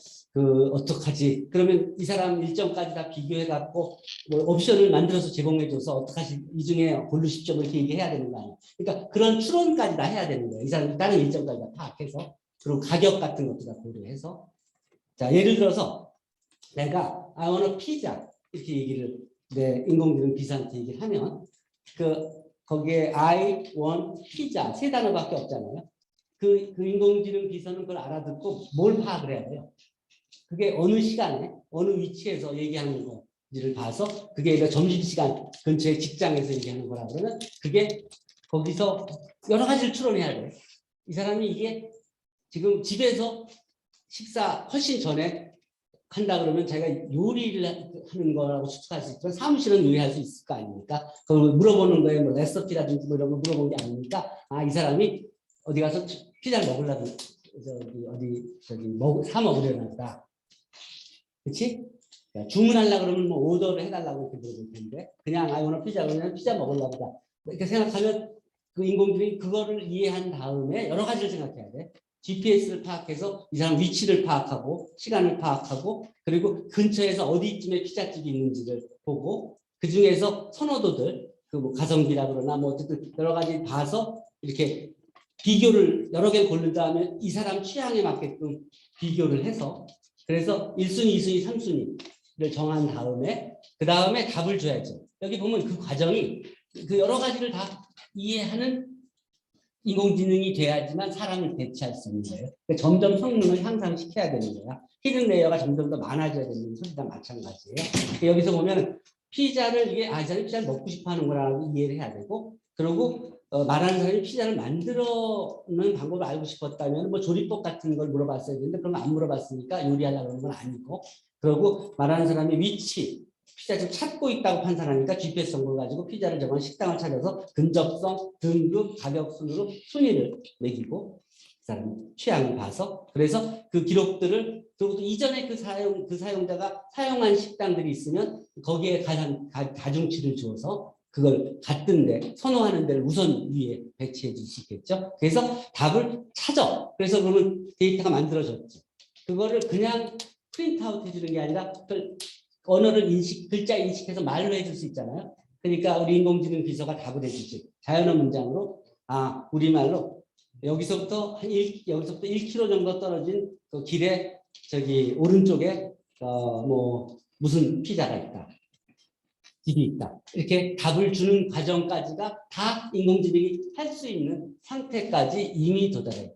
어떡하지? 그러면 이 사람 일정까지 다 비교해 갖고 뭐 옵션을 만들어서 제공해 줘서 어떡하지? 이 중에 고르십시오 이렇게 얘기해야 되는 거 아니에요. 그러니까 그런 추론까지 다 해야 되는 거예요. 이 사람 다른 일정까지 다 파악해서 그리고 가격 같은 것도 다 고려해서 자 예를 들어서 내가 I want a pizza 이렇게 얘기를 내 인공지능 비서한테 얘기를 하면 거기에 I want pizza 세 단어밖에 없잖아요. 그 인공지능 비서는 그걸 알아듣고 뭘 파악을 해야 돼요? 그게 어느 시간에 어느 위치에서 얘기하는 건지를 봐서 그게 점심시간 근처에 직장에서 얘기하는 거라 그러면 그게 거기서 여러 가지를 추론해야 돼요. 이 사람이 이게 지금 집에서 식사 훨씬 전에 한다 그러면 자기가 요리를 하는 거라고 추측할 수 있지만 사무실은 요리할 수 있을 거 아닙니까? 그걸 물어보는 거에 뭐 레시피라든지 뭐 이런 거 물어본 게 아니니까 이 사람이 어디 가서 피자를 먹으려고 사 먹으려나 보다. 그렇지? 주문하려고 그러면 뭐 오더를 해달라고 이렇게 물어볼 텐데 그냥 오늘 피자 그러면 피자 먹으려고 보다. 이렇게 생각하면 그 인공지능이 그거를 이해한 다음에 여러 가지를 생각해야 돼. GPS를 파악해서 이 사람 위치를 파악하고 시간을 파악하고 그리고 근처에서 어디쯤에 피자집이 있는지를 보고 그 중에서 선호도들 그 뭐 가성비라 그러나 뭐 어쨌든 여러 가지 봐서 이렇게 비교를 여러 개 고른 다음에 이 사람 취향에 맞게끔 비교를 해서 그래서 1순위, 2순위, 3순위를 정한 다음에 그 다음에 답을 줘야죠. 여기 보면 그 과정이 그 여러 가지를 다 이해하는 인공지능이 돼야지만 사람을 대체할 수 있는 거예요. 그러니까 점점 성능을 향상시켜야 되는 거야. 히든 레이어가 점점 더 많아져야 되는 소리랑 마찬가지예요. 그러니까 여기서 보면 피자를 이게 이 사람이 피자를 먹고 싶어 하는구나라고 이해를 해야 되고 그리고 말하는 사람이 피자를 만들어는 방법을 알고 싶었다면 뭐 조리법 같은 걸 물어봤어야 되는데 그런 거 안 물어봤으니까 요리하려고 그런 건 아니고 그리고 말하는 사람이 위치 피자집 찾고 있다고 판단하니까 GPS 정보를 가지고 피자를 정한 식당을 찾아서 근접성, 등급, 가격 순으로 순위를 매기고 그 사람 취향을 봐서 그래서 그 기록들을 그리고 이전에 그 사용자가 사용한 식당들이 있으면 거기에 가중치를 주어서 그걸 같은데 선호하는 데를 우선 위에 배치해 줄 수 있겠죠. 그래서 답을 찾아. 그래서 그러면 데이터가 만들어졌죠. 그거를 그냥 프린트아웃 해주는 게 아니라 언어를 글자 인식해서 말로 해줄 수 있잖아요. 그러니까 우리 인공지능 비서가 답을 해주지. 자연어 문장으로 우리말로 여기서부터 1km 정도 떨어진 그 길에 저기 오른쪽에 뭐 무슨 피자가 있다. 집이 있다. 이렇게 답을 주는 과정까지가 다 인공지능이 할 수 있는 상태까지 이미 도달해.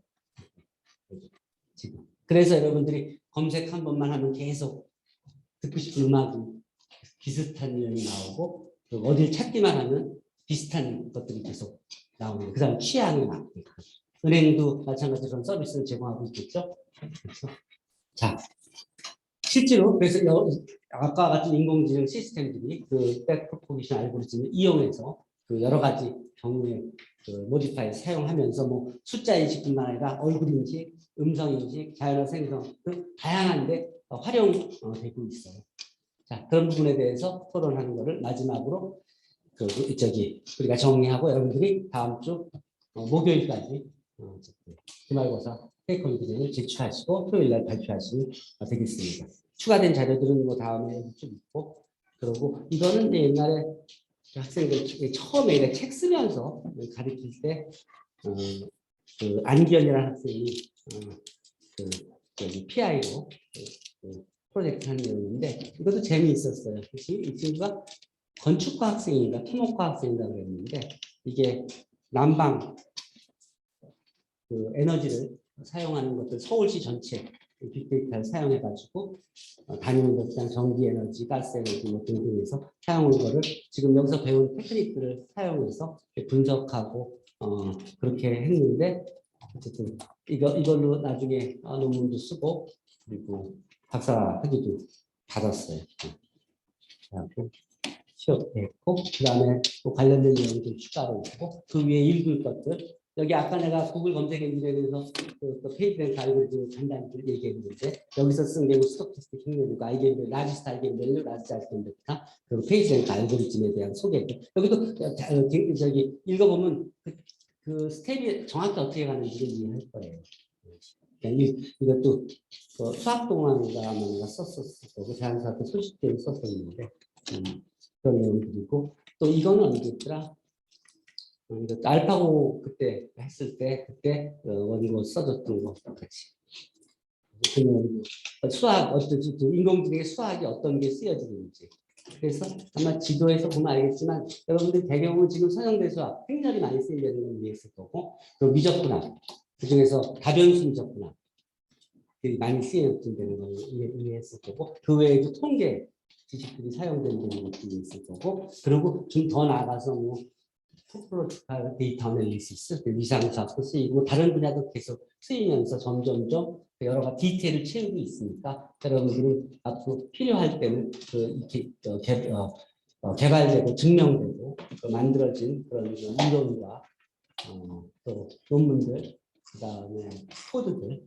지금. 그래서 여러분들이 검색 한 번만 하면 계속 듣고 싶은 음악이 비슷한 내용이 나오고 어딜 찾기만 하면 비슷한 것들이 계속 나오는 그 다음 취향에 맞게 은행도 마찬가지로 그런 서비스를 제공하고 있겠죠. 그렇죠? 자, 실제로 그래서 아까 같은 인공지능 시스템들이 그 백프로포게이션 알고리즘을 이용해서 그 여러 가지 경우의 그 모디파이 사용하면서 뭐 숫자 인식뿐만 아니라 얼굴 인식, 음성 인식, 자연어 생성 등 다양한데 활용되고 있어요. 자, 그런 부분에 대해서 토론하는 것을 마지막으로 우리가 정리하고 여러분들이 다음 주 목요일까지 기말고사 테이크홈 기준을 제출하시고 토요일 날 발표하시면 되겠습니다. 추가된 자료들은 뭐 다음에 좀 있고 그리고 이거는 이제 옛날에 학생들 처음에 책 쓰면서 가르칠 때 그 안기현이라는 학생이 PI로 프로젝트 하는 내용인데 이것도 재미있었어요. 이 친구가 건축과 학생인가 토목과 학생인가 그랬는데 이게 난방 그 에너지를 사용하는 것들 서울시 전체 빅데이터를 사용해 가지고 다니는 것이랑 전기 에너지, 가스 에너지 뭐 등등해서 사용한 거를 지금 여기서 배운 테크닉들을 사용해서 분석하고 그렇게 했는데 어쨌든 이걸로 나중에 논문도 쓰고 그리고 박사 학위도 받았어요. 취업했고 그다음에 또 관련된 내용도 추가로 있고 그 위에 읽을 것들 여기 아까 내가 구글 검색 엔진에 대해서 그 페이지랭크 알고리즘을 간단히 얘기했는데 여기서 쓴 게 스토캐스틱 흉내이고 아이겐밸류, 라지스트 아이겐밸류, 라지스트 아이겐밸류 그리고 페이지랭크 알고리즘에 대한 소개 여기도 저기 읽어보면 그 스텝이 정확히 어떻게 가는지를 이해할 거예요. 이것도 수학 동화인가 뭔가 썼었을 거고 자연스럽게 소식대로 썼었는데 그런 내용들이고 또 이거는 어디겠더라? 알파고 그때 했을 때 그때 원고 써줬던 거 똑같이 수학 어떤 인공지능의 수학이 어떤 게 쓰여지는지 그래서 아마 지도에서 보면 알겠지만 여러분들 대경은 지금 서정대 수학 굉장히 많이 쓰이려는 걸 이해했을 거고 그리고 미적분학 그중에서 다변수 미적분학 많이 쓰여진다는 걸 이해했을 거고 그 외에도 통계 지식들이 사용되는 것도 있을 거고 그리고 좀 더 나아가서 뭐 토포로지컬 데이터 애널리시스 위상사도 쓰이고 다른 분야도 계속 쓰이면서 점점점 여러 가지 디테일을 채우고 있으니까 여러분들은 앞으로 필요할 때는 개발되고 증명되고 만들어진 그런 이론과 또 논문들 그다음에 코드들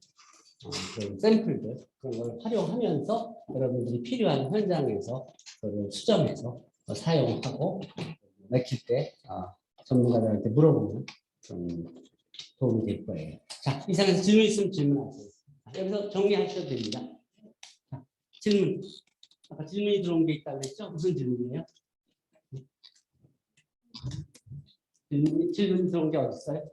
그런 샘플들 그런 걸 활용하면서 여러분들이 필요한 현장에서 그걸 수정해서 사용하고 맥힐 때 전문가들한테 물어보는 도움이 될 거예요. 자, 이 상황에서 질문 있으면 질문하세요. 여기서 정리하셔도 됩니다. 자, 질문. 아까 질문이 들어온 게 있다고 했죠? 무슨 질문이에요? 질문 들어온 게 어디 있어요?